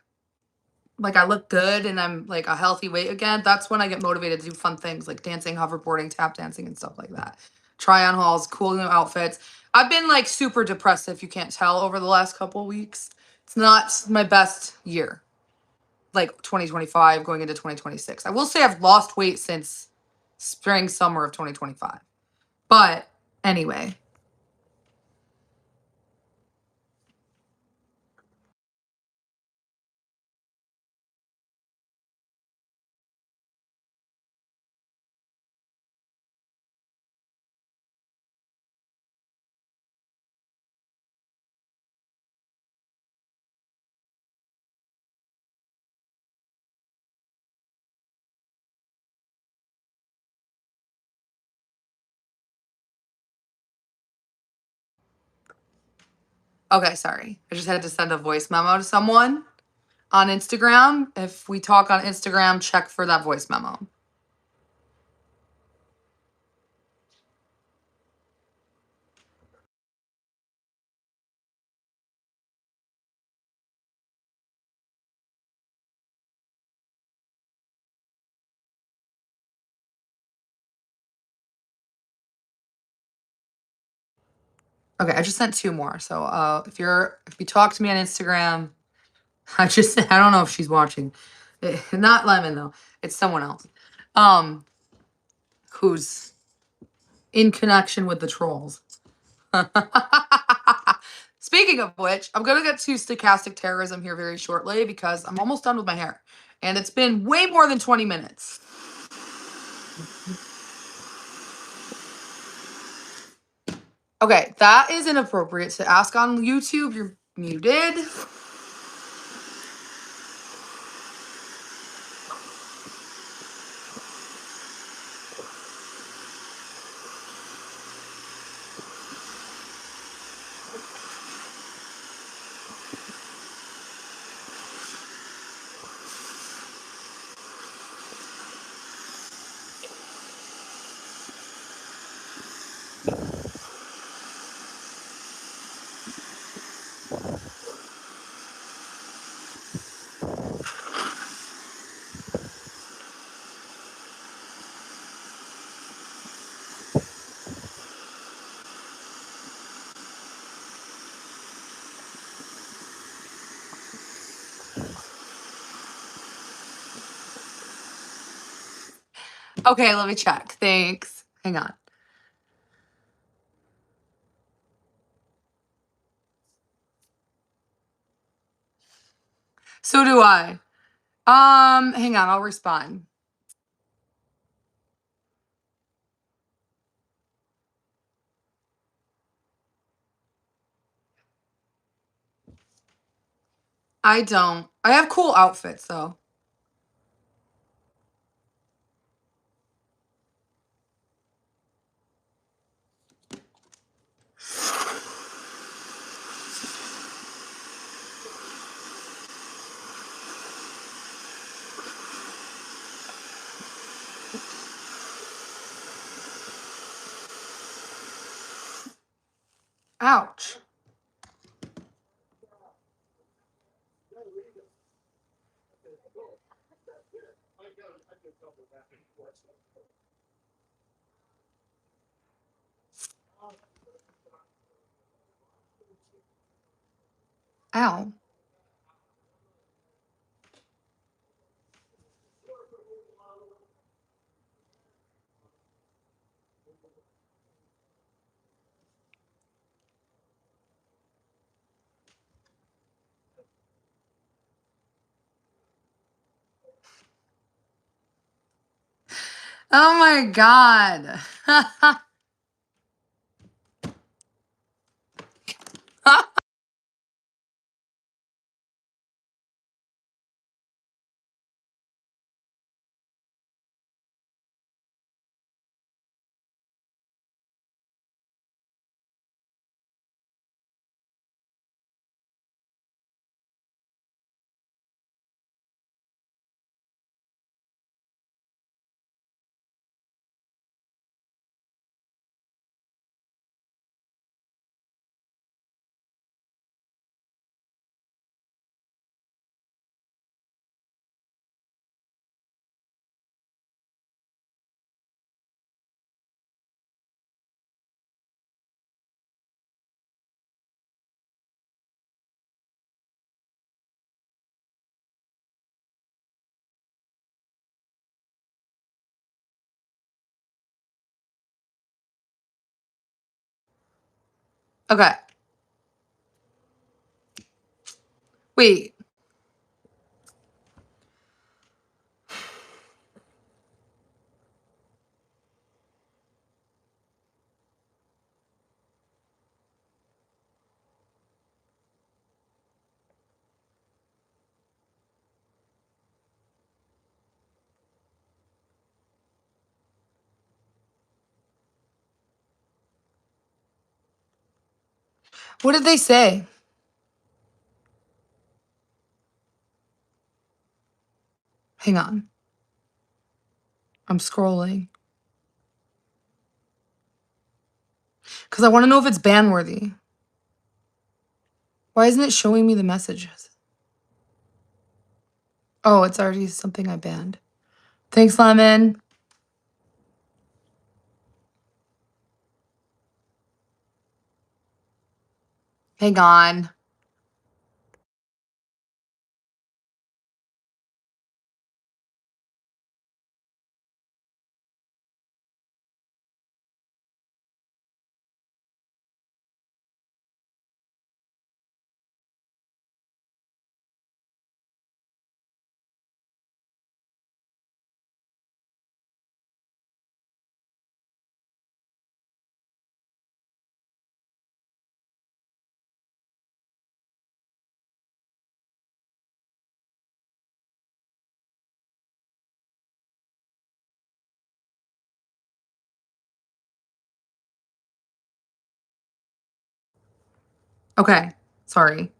I look good and I'm like a healthy weight again, that's when I get motivated to do fun things like dancing, hoverboarding, tap dancing, and stuff like that. Try on hauls, cool new outfits. I've been like super depressed, if you can't tell, over the last couple weeks. It's not my best year. Like 2025 going into 2026. I will say I've lost weight since spring, summer of 2025. But anyway. Okay, sorry. I just had to send a voice memo to someone on Instagram. If we talk on Instagram, check for that voice memo. Okay, I just sent 2 more. So if you talk to me on Instagram, I don't know if she's watching. Not Lemon though. It's someone else. Who's in connection with the trolls. Speaking of which, I'm gonna get to stochastic terrorism here very shortly because I'm almost done with my hair. And it's been way more than 20 minutes. Okay, that is inappropriate to ask on YouTube. You're muted. Okay, let me check. Thanks. Hang on. So do I. Hang on, I'll respond. I don't. I have cool outfits though. Ouch. Ow. Oh my god. Okay. Wait. What did they say? Hang on. I'm scrolling. Because I want to know if it's ban worthy. Why isn't it showing me the messages? Oh, it's already something I banned. Thanks, Lemon. Hang on. Okay. Sorry.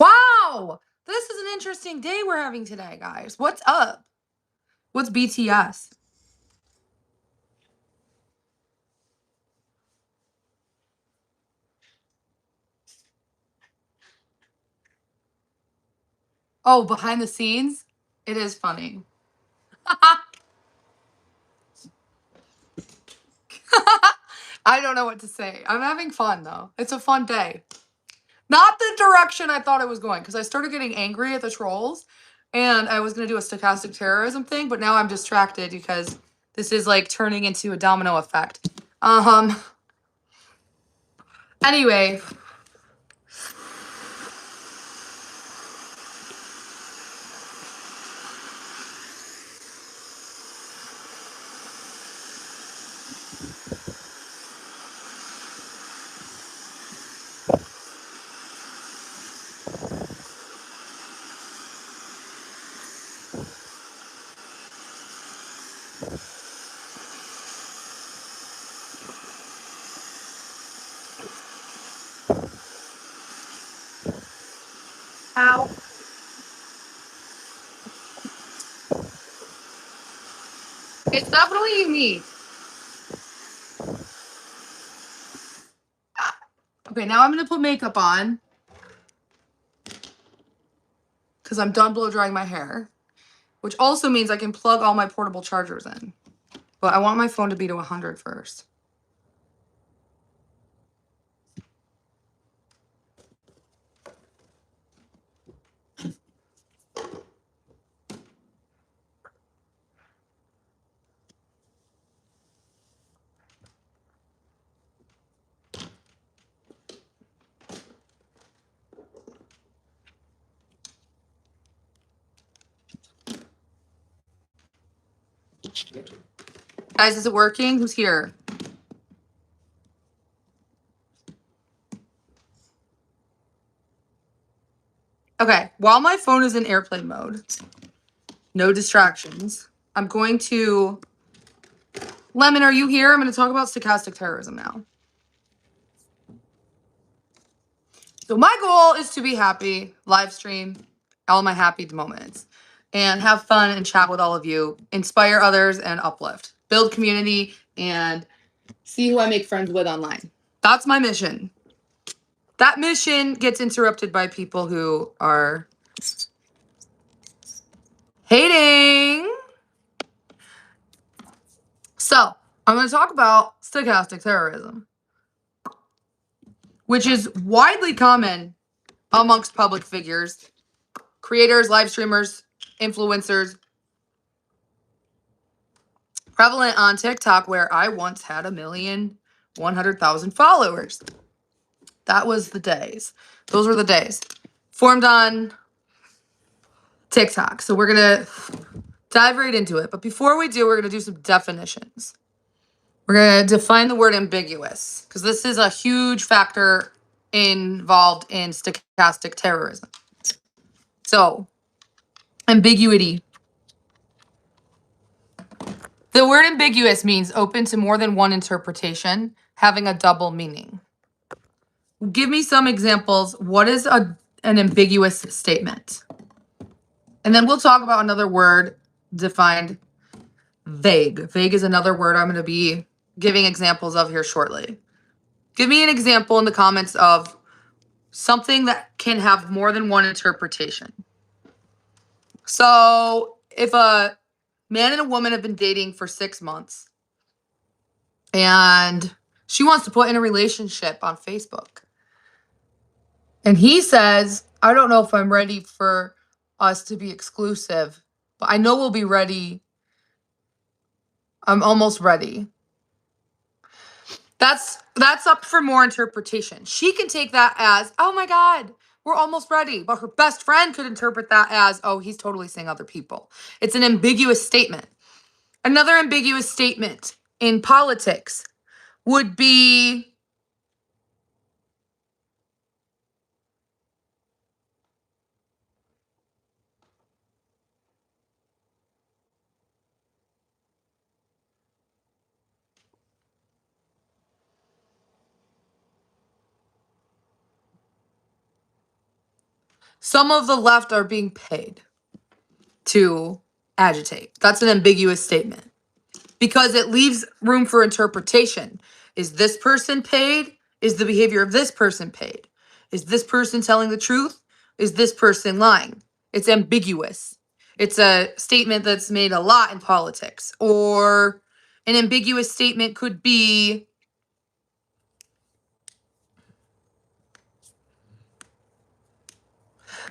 Wow! This is an interesting day we're having today, guys. What's up? What's BTS? Oh, behind the scenes? It is funny. I don't know what to say. I'm having fun, though. It's a fun day. Not the direction I thought it was going, because I started getting angry at the trolls, and I was going to do a stochastic terrorism thing, but now I'm distracted because this is, like, turning into a domino effect. Anyway. Ow. It's definitely unique. Okay, now I'm going to put makeup on, because I'm done blow drying my hair, which also means I can plug all my portable chargers in. But I want my phone to be to 100 first. Guys, is it working? Who's here? Okay, while my phone is in airplane mode, no distractions, I'm going to... Lemon, are you here? I'm going to talk about stochastic terrorism now. So my goal is to be happy, live stream all my happy moments, and have fun and chat with all of you, inspire others and uplift, build community, and see who I make friends with online. That's my mission. That mission gets interrupted by people who are hating. So I'm going to talk about stochastic terrorism, which is widely common amongst public figures, creators, live streamers, influencers, prevalent on TikTok, where I once had 1,100,000 followers. That was the days. Those were the days. Formed on TikTok. So we're going to dive right into it. But before we do, we're going to do some definitions. We're going to define the word ambiguous because this is a huge factor involved in stochastic terrorism. So, ambiguity. The word ambiguous means open to more than one interpretation, having a double meaning. Give me some examples. What is an ambiguous statement? And then we'll talk about another word defined, vague. Vague is another word I'm going to be giving examples of here shortly. Give me an example in the comments of something that can have more than one interpretation. So if a man and a woman have been dating for 6 months and she wants to put in a relationship on Facebook, and he says, I don't know if I'm ready for us to be exclusive, but I know we'll be ready. I'm almost ready. That's up for more interpretation. She can take that as, oh my God, we're almost ready. But her best friend could interpret that as, oh, he's totally seeing other people. It's an ambiguous statement. Another ambiguous statement in politics would be, some of the left are being paid to agitate. That's an ambiguous statement because it leaves room for interpretation. Is this person paid? Is the behavior of this person paid? Is this person telling the truth? Is this person lying? It's ambiguous. It's a statement that's made a lot in politics. Or an ambiguous statement could be,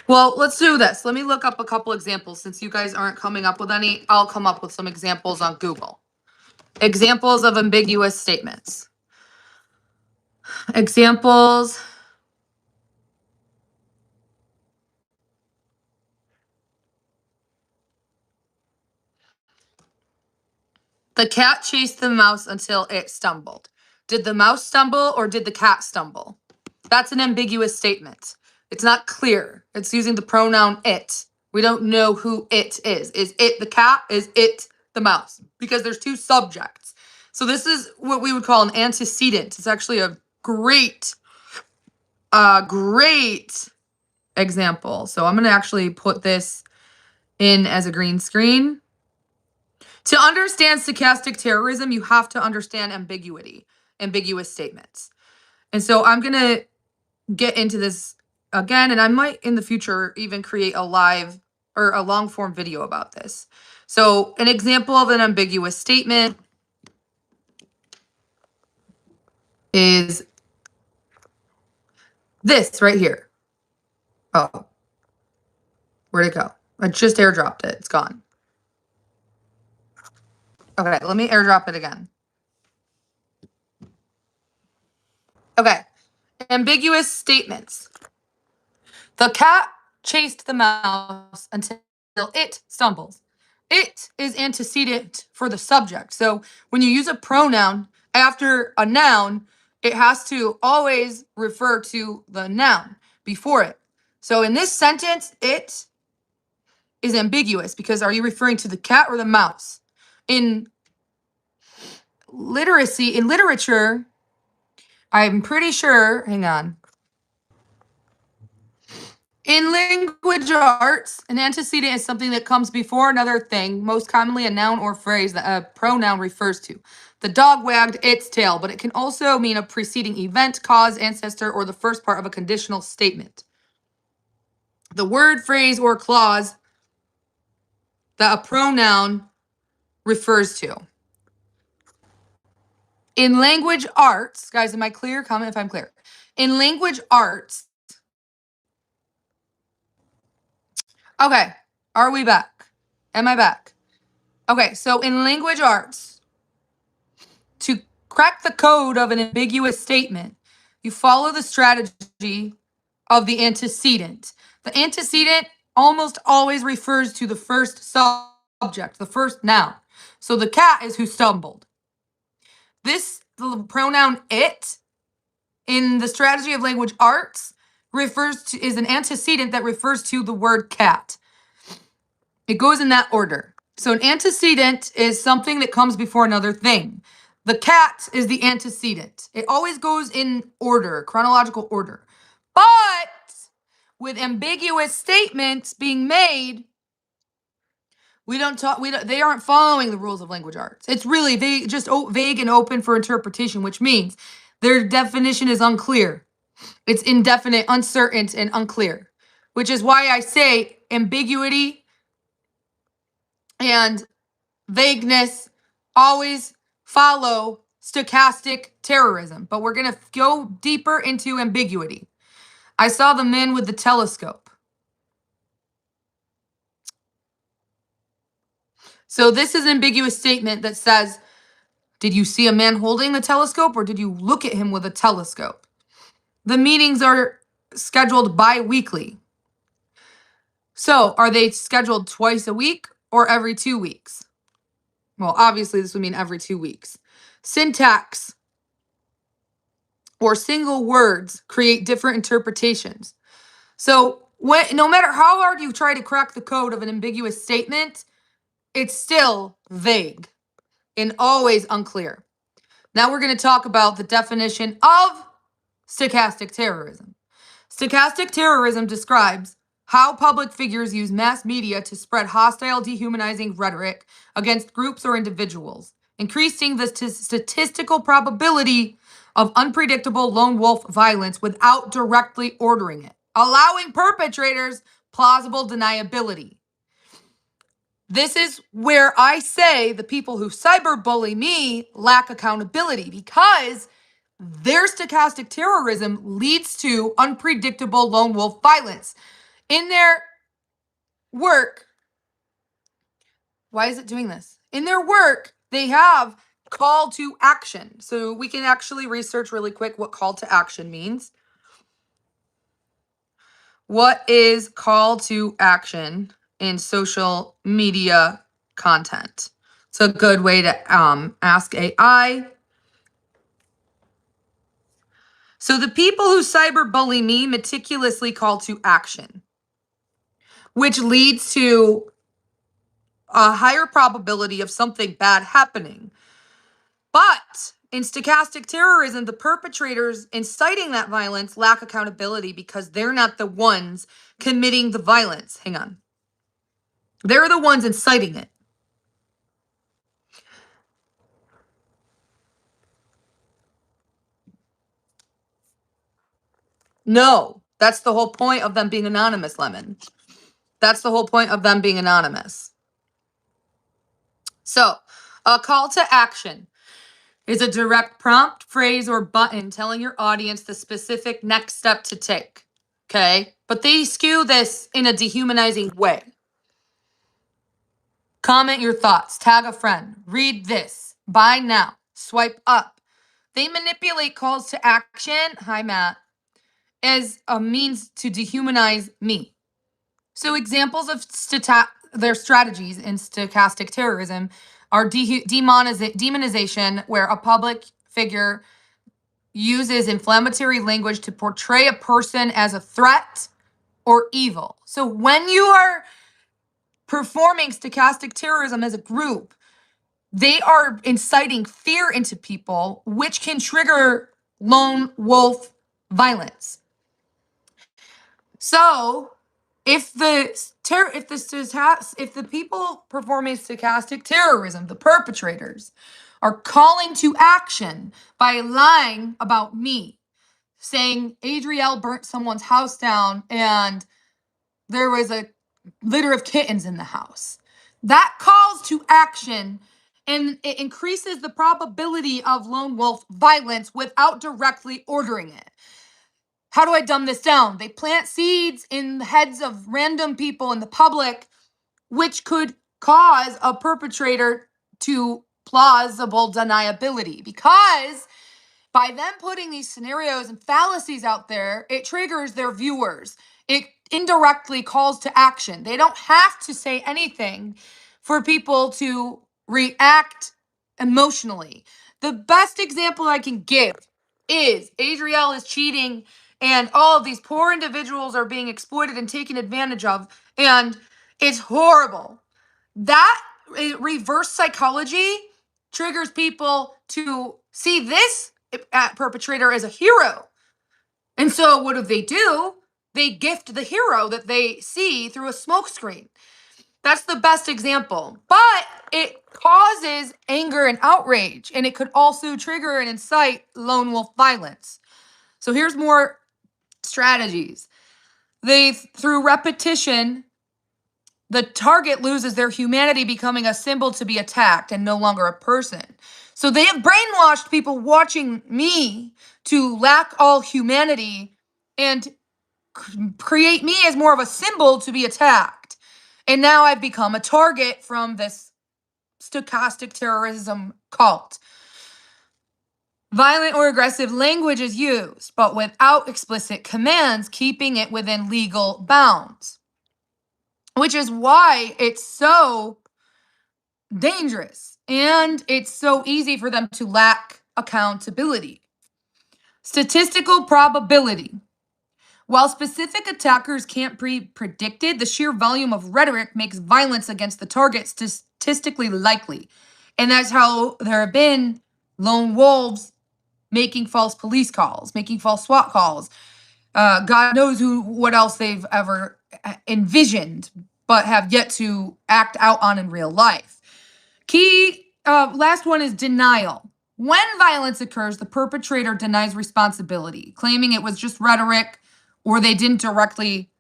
well, let's do this. Let me look up a couple examples. Since you guys aren't coming up with any, I'll come up with some examples on Google. Examples of ambiguous statements. Examples. The cat chased the mouse until it stumbled. Did the mouse stumble or did the cat stumble? That's an ambiguous statement. It's not clear. It's using the pronoun it. We don't know who it is. Is it the cat? Is it the mouse? Because there's two subjects. So this is what we would call an antecedent. It's actually a great example. So I'm going to actually put this in as a green screen. To understand stochastic terrorism, you have to understand ambiguous statements. And so I'm going to get into this again, and I might in the future even create a live or a long form video about this. So an example of an ambiguous statement is this right here. Oh, where'd it go? I just airdropped it. It's gone. Okay, let me airdrop it again. Okay, ambiguous statements. The cat chased the mouse until it stumbles. It is antecedent for the subject. So when you use a pronoun after a noun, it has to always refer to the noun before it. So in this sentence, it is ambiguous because are you referring to the cat or the mouse? In literature, I'm pretty sure, hang on. In language arts, an antecedent is something that comes before another thing, most commonly a noun or phrase that a pronoun refers to. The dog wagged its tail, but it can also mean a preceding event, cause, ancestor, or the first part of a conditional statement. The word, phrase, or clause that a pronoun refers to. In language arts, guys, am I clear? Comment if I'm clear. In language arts, okay, are we back? Am I back? Okay, so in language arts, to crack the code of an ambiguous statement, you follow the strategy of the antecedent. The antecedent almost always refers to the first subject, the first noun. So the cat is who stumbled. The pronoun it in the strategy of language arts is an antecedent that refers to the word cat. It goes in that order. So an antecedent is something that comes before another thing. The cat is the antecedent. It always goes in order, chronological order. But with ambiguous statements being made, they aren't following the rules of language arts. It's really vague and open for interpretation, which means their definition is unclear. It's indefinite, uncertain, and unclear, which is why I say ambiguity and vagueness always follow stochastic terrorism. But we're going to go deeper into ambiguity. I saw the man with the telescope. So this is an ambiguous statement that says, did you see a man holding the telescope or did you look at him with a telescope? The meetings are scheduled bi-weekly. So are they scheduled twice a week or every 2 weeks? Well, obviously this would mean every 2 weeks. Syntax or single words create different interpretations. So no matter how hard you try to crack the code of an ambiguous statement, it's still vague and always unclear. Now we're going to talk about the definition of stochastic terrorism. Stochastic terrorism describes how public figures use mass media to spread hostile, dehumanizing rhetoric against groups or individuals, increasing the statistical probability of unpredictable lone wolf violence without directly ordering it, allowing perpetrators plausible deniability. This is where I say the people who cyberbully me lack accountability because their stochastic terrorism leads to unpredictable lone wolf violence. In their work, why is it doing this? In their work, they have call to action. So we can actually research really quick what call to action means. What is call to action in social media content? It's a good way to ask AI. So the people who cyberbully me meticulously call to action, which leads to a higher probability of something bad happening. But in stochastic terrorism, the perpetrators inciting that violence lack accountability because they're not the ones committing the violence. Hang on. They're the ones inciting it. No, that's the whole point of them being anonymous, Lemon. That's the whole point of them being anonymous. So, a call to action is a direct prompt, phrase, or button telling your audience the specific next step to take. Okay? But they skew this in a dehumanizing way. Comment your thoughts, tag a friend, read this, buy now, swipe up. They manipulate calls to action, hi Matt, as a means to dehumanize me. So examples of their strategies in stochastic terrorism are demonization, where a public figure uses inflammatory language to portray a person as a threat or evil. So when you are performing stochastic terrorism as a group, they are inciting fear into people, which can trigger lone wolf violence. So if the people performing stochastic terrorism, the perpetrators, are calling to action by lying about me, saying Adrielle burnt someone's house down and there was a litter of kittens in the house, that calls to action and it increases the probability of lone wolf violence without directly ordering it. How do I dumb this down? They plant seeds in the heads of random people in the public, which could cause a perpetrator to plausible deniability. Because By them putting these scenarios and fallacies out there, it triggers their viewers. It indirectly calls to action. They don't have to say anything for people to react emotionally. The best example I can give is Adriel is cheating and all of these poor individuals are being exploited and taken advantage of, and it's horrible. That reverse psychology triggers people to see this perpetrator as a hero. And so what do? They gift the hero that they see through a smokescreen. That's the best example. But it causes anger and outrage, and it could also trigger and incite lone wolf violence. So here's more strategies. Through repetition, the target loses their humanity, becoming a symbol to be attacked and no longer a person. So they have brainwashed people watching me to lack all humanity and create me as more of a symbol to be attacked. And now I've become a target from this stochastic terrorism cult. Violent or aggressive language is used, but without explicit commands, keeping it within legal bounds, which is why it's so dangerous and it's so easy for them to lack accountability. Statistical probability. While specific attackers can't be predicted, the sheer volume of rhetoric makes violence against the target statistically likely. And that's how there have been lone wolves making false police calls, making false SWAT calls. God knows what else they've ever envisioned, but have yet to act out on in real life. Last one is denial. When violence occurs, the perpetrator denies responsibility, claiming it was just rhetoric or they didn't directly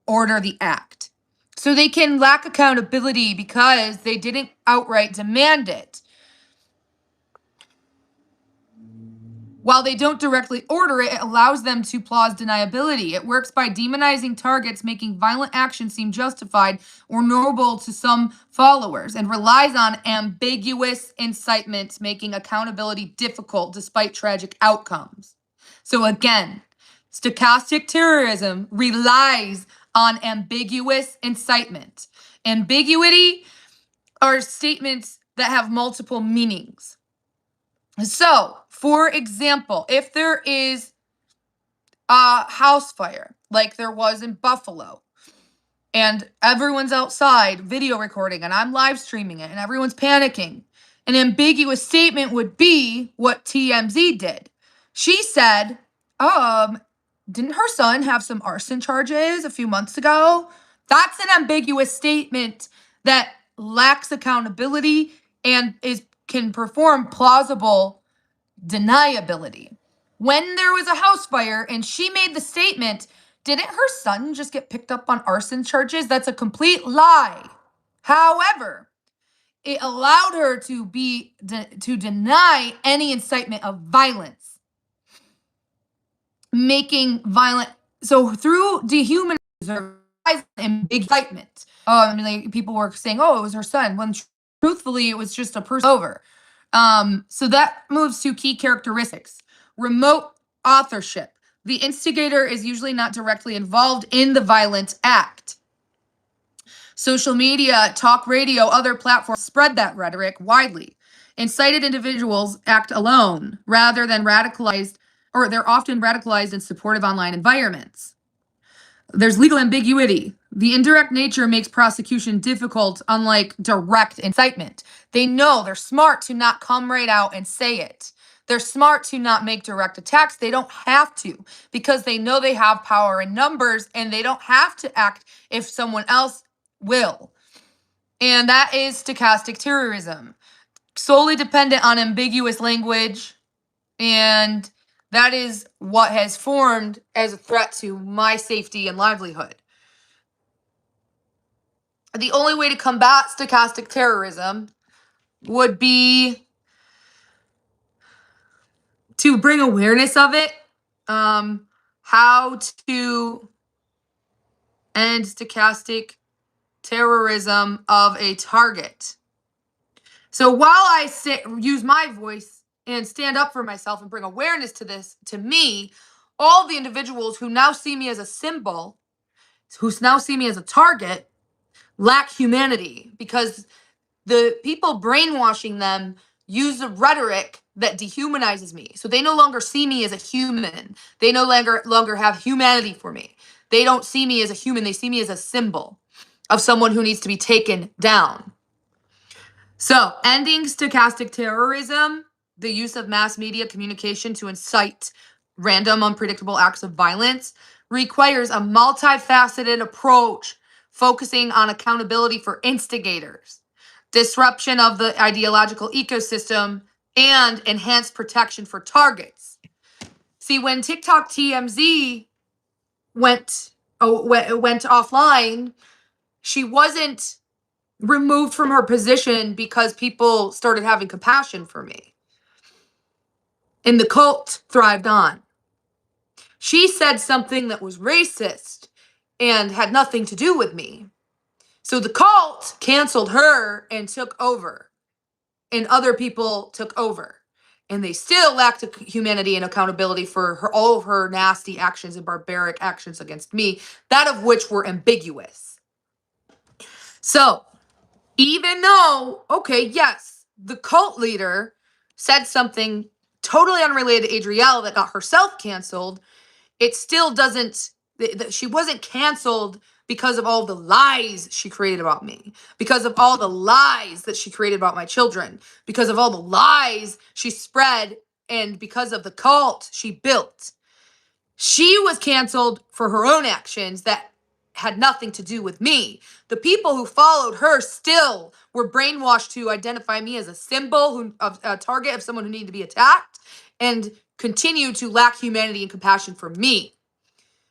order the act. So they can lack accountability because they didn't outright demand it. While they don't directly order it, it allows them to plause deniability. It works by demonizing targets, making violent action seem justified or noble to some followers, and relies on ambiguous incitement, making accountability difficult despite tragic outcomes. So again, stochastic terrorism relies on ambiguous incitement. Ambiguity are statements that have multiple meanings. So, for example, if there is a house fire, like there was in Buffalo, and everyone's outside video recording, and I'm live streaming it, and everyone's panicking, an ambiguous statement would be what TMZ did. She said, didn't her son have some arson charges a few months ago? That's an ambiguous statement that lacks accountability and can perform plausible deniability. When there was a house fire and she made the statement, didn't her son just get picked up on arson charges? That's a complete lie. However, it allowed her to deny any incitement of violence, making violent. So through dehumanizing and big excitement. People were saying, "Oh, it was her son," when truthfully, it was just a person over. So that moves to key characteristics. Remote authorship. The instigator is usually not directly involved in the violent act. Social media, talk radio, other platforms spread that rhetoric widely. Incited individuals act alone rather than radicalized, or they're often radicalized in supportive online environments. There's legal ambiguity. The indirect nature makes prosecution difficult, unlike direct incitement. They know, they're smart to not come right out and say it. They're smart to not make direct attacks. They don't have to, because they know they have power in numbers and they don't have to act if someone else will. And that is stochastic terrorism, solely dependent on ambiguous language, and that is what has formed as a threat to my safety and livelihood. The only way to combat stochastic terrorism would be to bring awareness of it, how to end stochastic terrorism of a target. So while I use my voice and stand up for myself and bring awareness to this, to me, all the individuals who now see me as a symbol, who now see me as a target, lack humanity, because the people brainwashing them use a rhetoric that dehumanizes me. So they no longer see me as a human. They no longer have humanity for me. They don't see me as a human. They see me as a symbol of someone who needs to be taken down. So, ending stochastic terrorism, the use of mass media communication to incite random, unpredictable acts of violence, requires a multifaceted approach focusing on accountability for instigators, disruption of the ideological ecosystem, and enhanced protection for targets. See, when TikTok TMZ went offline, she wasn't removed from her position because people started having compassion for me. And the cult thrived on. She said something that was racist and had nothing to do with me. So the cult canceled her and took over. And other people took over. And they still lacked humanity and accountability for all of her nasty actions and barbaric actions against me, that of which were ambiguous. So, even though, okay, yes, the cult leader said something totally unrelated to Adrielle that got herself canceled, it still doesn't, she wasn't canceled because of all the lies she created about me, because of all the lies that she created about my children, because of all the lies she spread, and because of the cult she built. She was canceled for her own actions that had nothing to do with me. The people who followed her still were brainwashed to identify me as a symbol, a target of someone who needed to be attacked, and continue to lack humanity and compassion for me,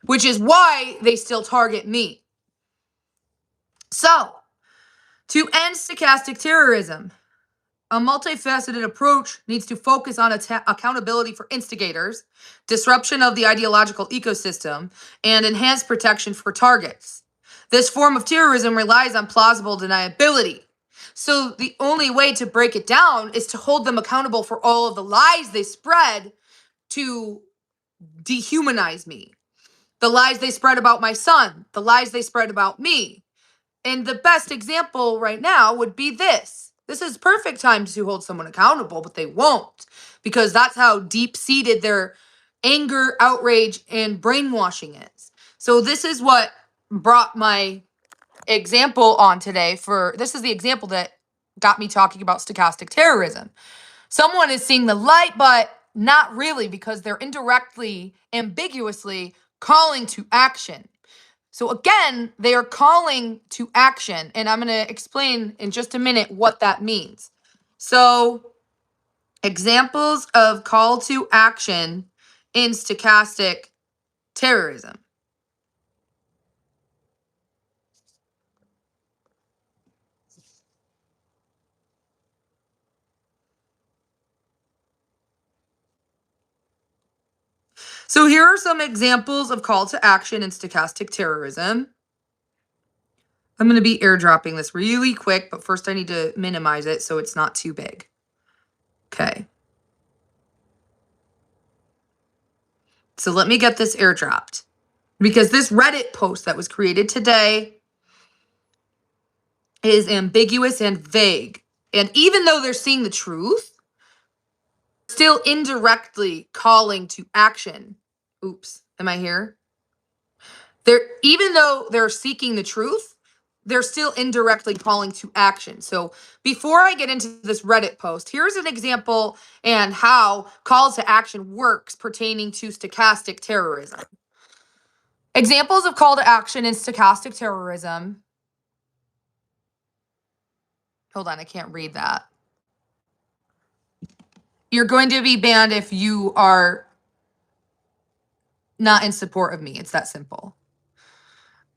which is why they still target me. So, to end stochastic terrorism, a multifaceted approach needs to focus on accountability for instigators, disruption of the ideological ecosystem, and enhanced protection for targets. This form of terrorism relies on plausible deniability. So the only way to break it down is to hold them accountable for all of the lies they spread to dehumanize me. The lies they spread about my son, the lies they spread about me. And the best example right now would be this. This is perfect time to hold someone accountable, but they won't, because that's how deep-seated their anger, outrage, and brainwashing is. So this is what brought my example on today. This is the example that got me talking about stochastic terrorism. Someone is seeing the light, but not really, because they're indirectly, ambiguously calling to action. So again, they are calling to action, and I'm going to explain in just a minute what that means. So, examples of call to action in stochastic terrorism. So here are some examples of call to action in stochastic terrorism. I'm going to be airdropping this really quick, but first I need to minimize it so it's not too big. Okay. So let me get this airdropped, because this Reddit post that was created today is ambiguous and vague. And even though they're seeing the truth, still indirectly calling to action. Oops, am I here? Even though they're seeking the truth, they're still indirectly calling to action. So before I get into this Reddit post, here's an example and how call to action works pertaining to stochastic terrorism. Examples of call to action in stochastic terrorism. Hold on, I can't read that. You're going to be banned if you are not in support of me. It's that simple.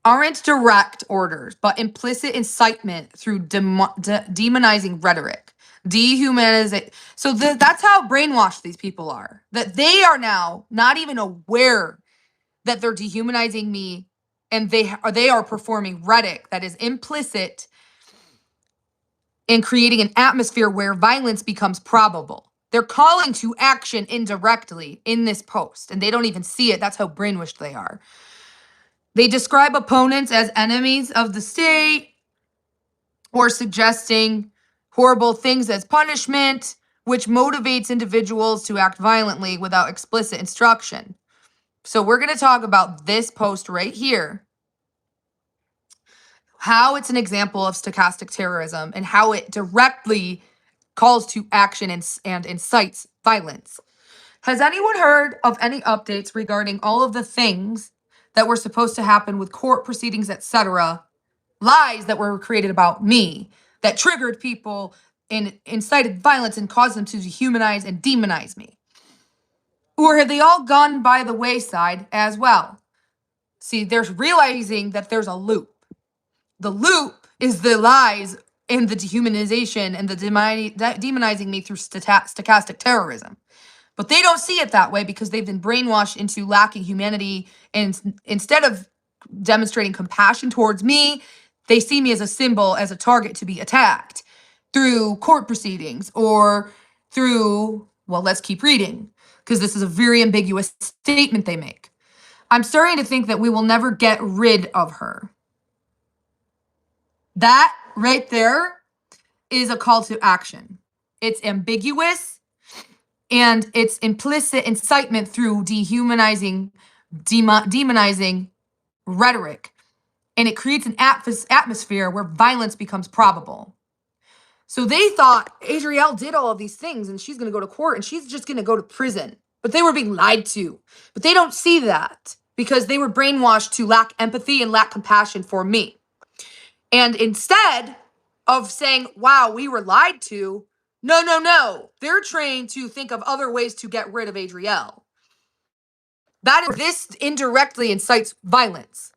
Aren't direct orders, but implicit incitement through demonizing rhetoric. Dehumanizing. So that's how brainwashed these people are. That they are now not even aware that they're dehumanizing me, and they are performing rhetoric that is implicit in creating an atmosphere where violence becomes probable. They're calling to action indirectly in this post, and they don't even see it. That's how brainwashed they are. They describe opponents as enemies of the state or suggesting horrible things as punishment, which motivates individuals to act violently without explicit instruction. So we're going to talk about this post right here, how it's an example of stochastic terrorism and how it directly calls to action and incites violence. Has anyone heard of any updates regarding all of the things that were supposed to happen with court proceedings, etc., lies that were created about me that triggered people and incited violence and caused them to dehumanize and demonize me? Or have they all gone by the wayside as well? See, there's realizing that there's a loop. The loop is the lies and the dehumanization and the demonizing me through stochastic terrorism. But they don't see it that way because they've been brainwashed into lacking humanity. And instead of demonstrating compassion towards me, they see me as a symbol, as a target to be attacked through court proceedings or through, well, let's keep reading, because this is a very ambiguous statement they make. I'm starting to think that we will never get rid of her. That right there is a call to action. It's ambiguous and it's implicit incitement through dehumanizing, demonizing rhetoric. And it creates an atmosphere where violence becomes probable. So they thought Adrielle did all of these things and she's going to go to court and she's just going to go to prison. But they were being lied to. But they don't see that because they were brainwashed to lack empathy and lack compassion for me. And instead of saying, wow, we were lied to, no. They're trained to think of other ways to get rid of Adrielle. This indirectly incites violence.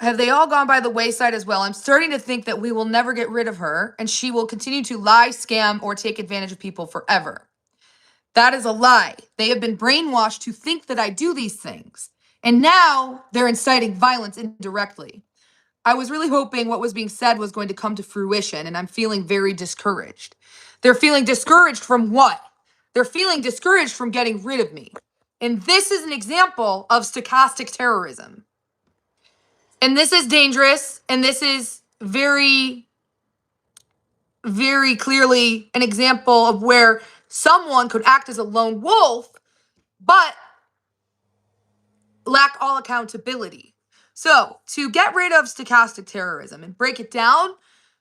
Have they all gone by the wayside as well? I'm starting to think that we will never get rid of her and she will continue to lie, scam, or take advantage of people forever. That is a lie. They have been brainwashed to think that I do these things. And now they're inciting violence indirectly. I was really hoping what was being said was going to come to fruition, and I'm feeling very discouraged. They're feeling discouraged from what? They're feeling discouraged from getting rid of me. And this is an example of stochastic terrorism. And this is dangerous, and this is very, very clearly an example of where someone could act as a lone wolf, but lack all accountability. So to get rid of stochastic terrorism and break it down,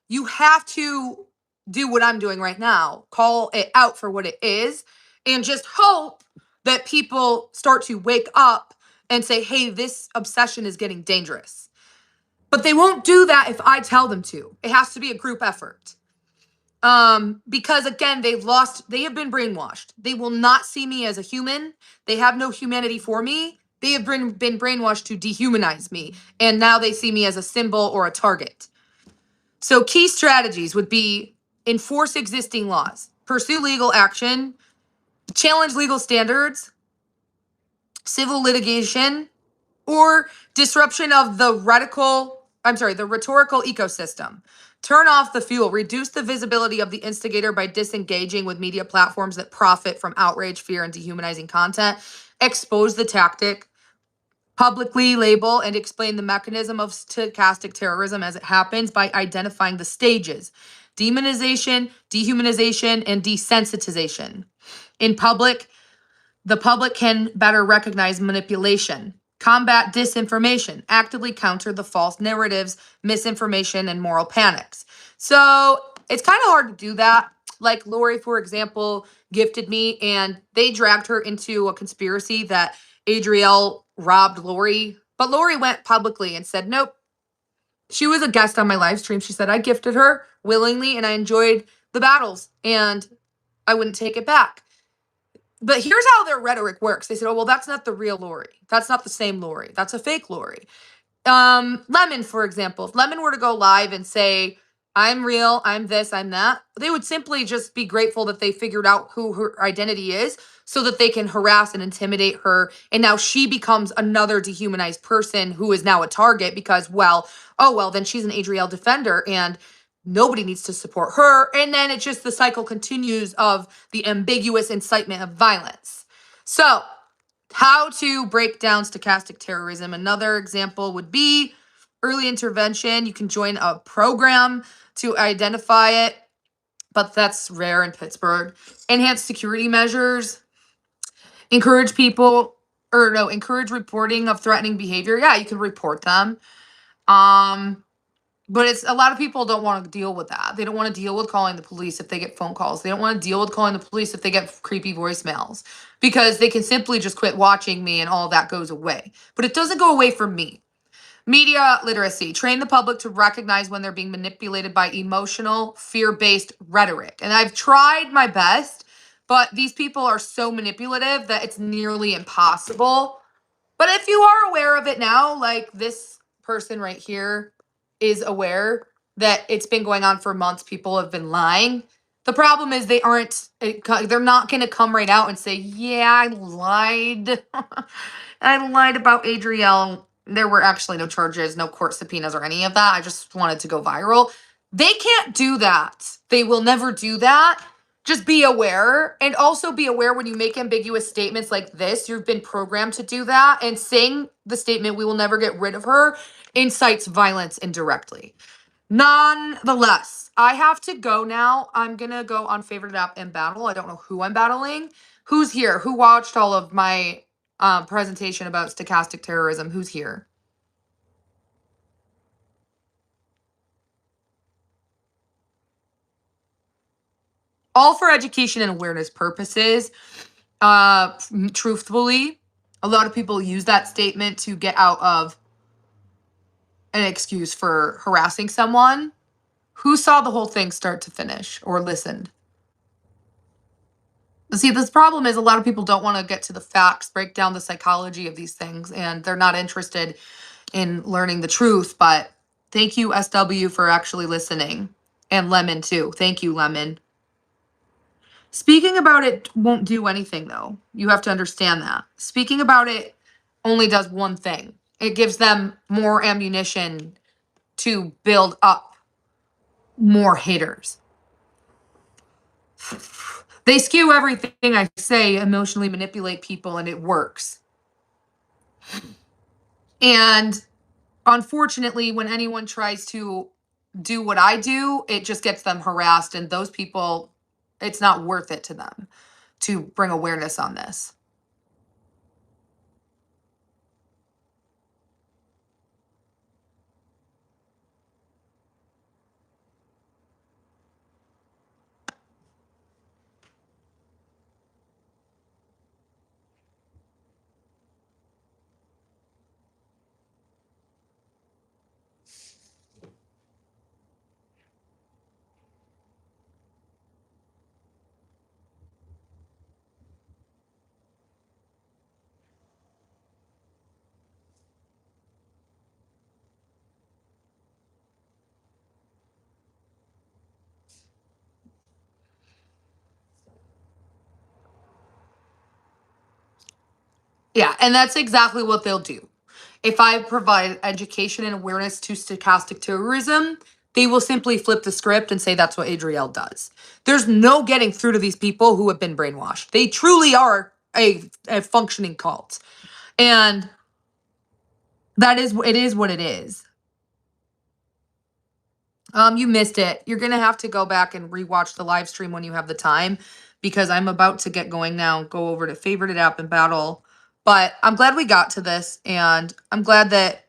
you have to do what I'm doing right now, call it out for what it is, and just hope that people start to wake up and say, hey, this obsession is getting dangerous. But they won't do that if I tell them to. It has to be a group effort. Because again, they have been brainwashed. They will not see me as a human. They have no humanity for me. They have been brainwashed to dehumanize me. And now they see me as a symbol or a target. So key strategies would be enforce existing laws, pursue legal action, challenge legal standards, civil litigation, or disruption of the rhetorical ecosystem. Turn off the fuel, reduce the visibility of the instigator by disengaging with media platforms that profit from outrage, fear, and dehumanizing content. Expose the tactic, publicly label and explain the mechanism of stochastic terrorism as it happens by identifying the stages: demonization, dehumanization, and desensitization. In public, the public can better recognize manipulation, combat disinformation, actively counter the false narratives, misinformation, and moral panics. So it's kind of hard to do that. Like Lori, for example, gifted me and they dragged her into a conspiracy that Adrielle robbed Lori. But Lori went publicly and said, nope. She was a guest on my live stream. She said, I gifted her willingly and I enjoyed the battles and I wouldn't take it back. But here's how their rhetoric works. They said, oh, well, that's not the real Lori. That's not the same Lori. That's a fake Lori. Lemon, for example, if Lemon were to go live and say, I'm real, I'm this, I'm that, they would simply just be grateful that they figured out who her identity is so that they can harass and intimidate her. And now she becomes another dehumanized person who is now a target because, well, then she's an Adrielle defender. And Nobody needs to support her. And then it's just the cycle continues of the ambiguous incitement of violence. So, how to break down stochastic terrorism. Another example would be early intervention. You can join a program to identify it, but that's rare in Pittsburgh. Enhanced security measures. Encourage encourage reporting of threatening behavior. Yeah, you can report them. But it's a lot of people don't want to deal with that. They don't want to deal with calling the police if they get phone calls. They don't want to deal with calling the police if they get creepy voicemails, because they can simply just quit watching me and all that goes away. But it doesn't go away for me. Media literacy. Train the public to recognize when they're being manipulated by emotional, fear-based rhetoric. And I've tried my best, but these people are so manipulative that it's nearly impossible. But if you are aware of it now, like this person right here is aware that it's been going on for months, people have been lying. The problem is they're not going to come right out and say, yeah, I lied. I lied about Adrielle. There were actually no charges, no court subpoenas or any of that. I just wanted to go viral. They can't do that. They will never do that. Just be aware, and also be aware when you make ambiguous statements like this, you've been programmed to do that, and saying the statement, we will never get rid of her, incites violence indirectly. Nonetheless, I have to go now. I'm going to go on favorite app and battle. I don't know who I'm battling. Who's here? Who watched all of my presentation about stochastic terrorism? Who's here? All for education and awareness purposes. Truthfully, a lot of people use that statement to get out of an excuse for harassing someone. Who saw the whole thing start to finish or listened? See, this problem is a lot of people don't want to get to the facts, break down the psychology of these things, and they're not interested in learning the truth. But thank you, SW, for actually listening. And Lemon, too. Thank you, Lemon. Speaking about it won't do anything, though. You have to understand that. Speaking about it only does one thing. It gives them more ammunition to build up more haters. They skew everything I say, emotionally manipulate people, and it works. And unfortunately, when anyone tries to do what I do, it just gets them harassed. And those people, it's not worth it to them to bring awareness on this. Yeah, and that's exactly what they'll do. If I provide education and awareness to stochastic terrorism, they will simply flip the script and say that's what Adrielle does. There's no getting through to these people who have been brainwashed. They truly are a functioning cult. And it is what it is. You missed it. You're gonna have to go back and rewatch the live stream when you have the time, because I'm about to get going now. Go over to favorited app and battle. But I'm glad we got to this, and I'm glad that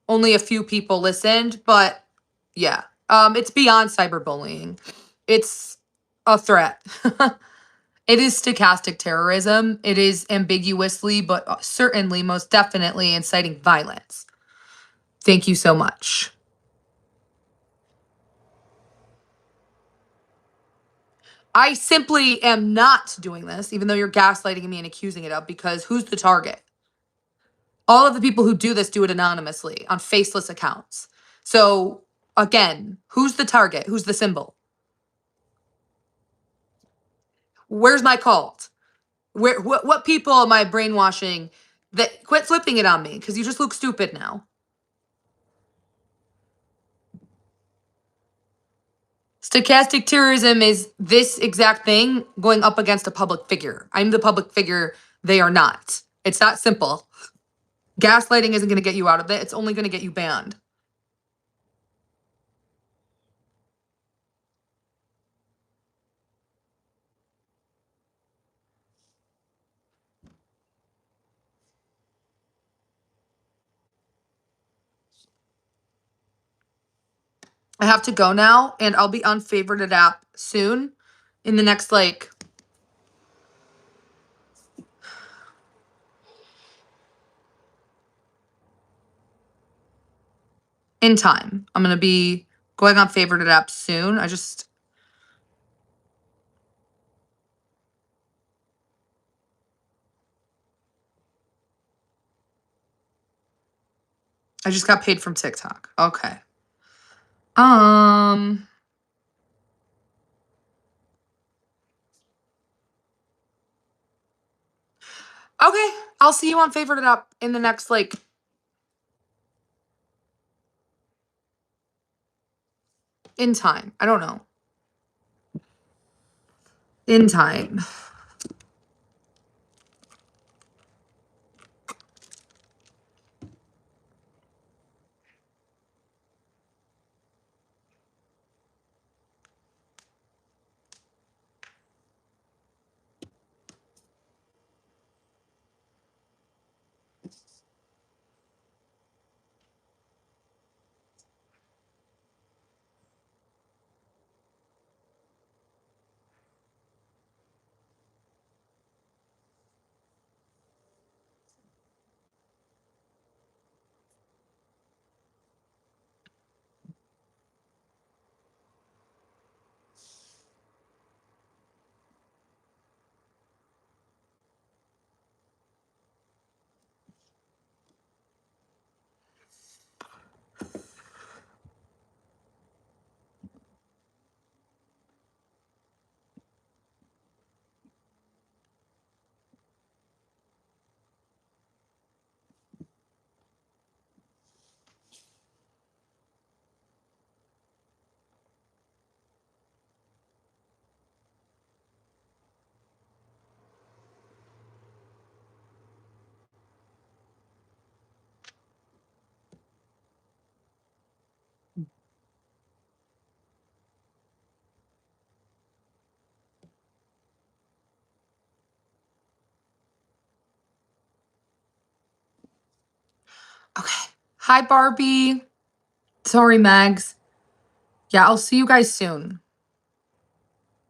only a few people listened. But yeah, it's beyond cyberbullying. It's a threat. It is stochastic terrorism. It is ambiguously, but certainly, most definitely inciting violence. Thank you so much. I simply am not doing this, even though you're gaslighting me and accusing it of, because who's the target? All of the people who do this do it anonymously on faceless accounts. So again, who's the target? Who's the symbol? Where's my cult? What people am I brainwashing? That quit flipping it on me, because you just look stupid now. Stochastic terrorism is this exact thing going up against a public figure. I'm the public figure. They are not. It's that simple. Gaslighting isn't going to get you out of it. It's only going to get you banned. I have to go now, and I'll be on favorited app soon in the next, like, in time. I'm going to be going on favorited app soon. I just got paid from TikTok. Okay. Okay. I'll see you on favorited app in the next, like, in time. I don't know. In time. Okay. Hi, Barbie. Sorry, Mags. Yeah, I'll see you guys soon.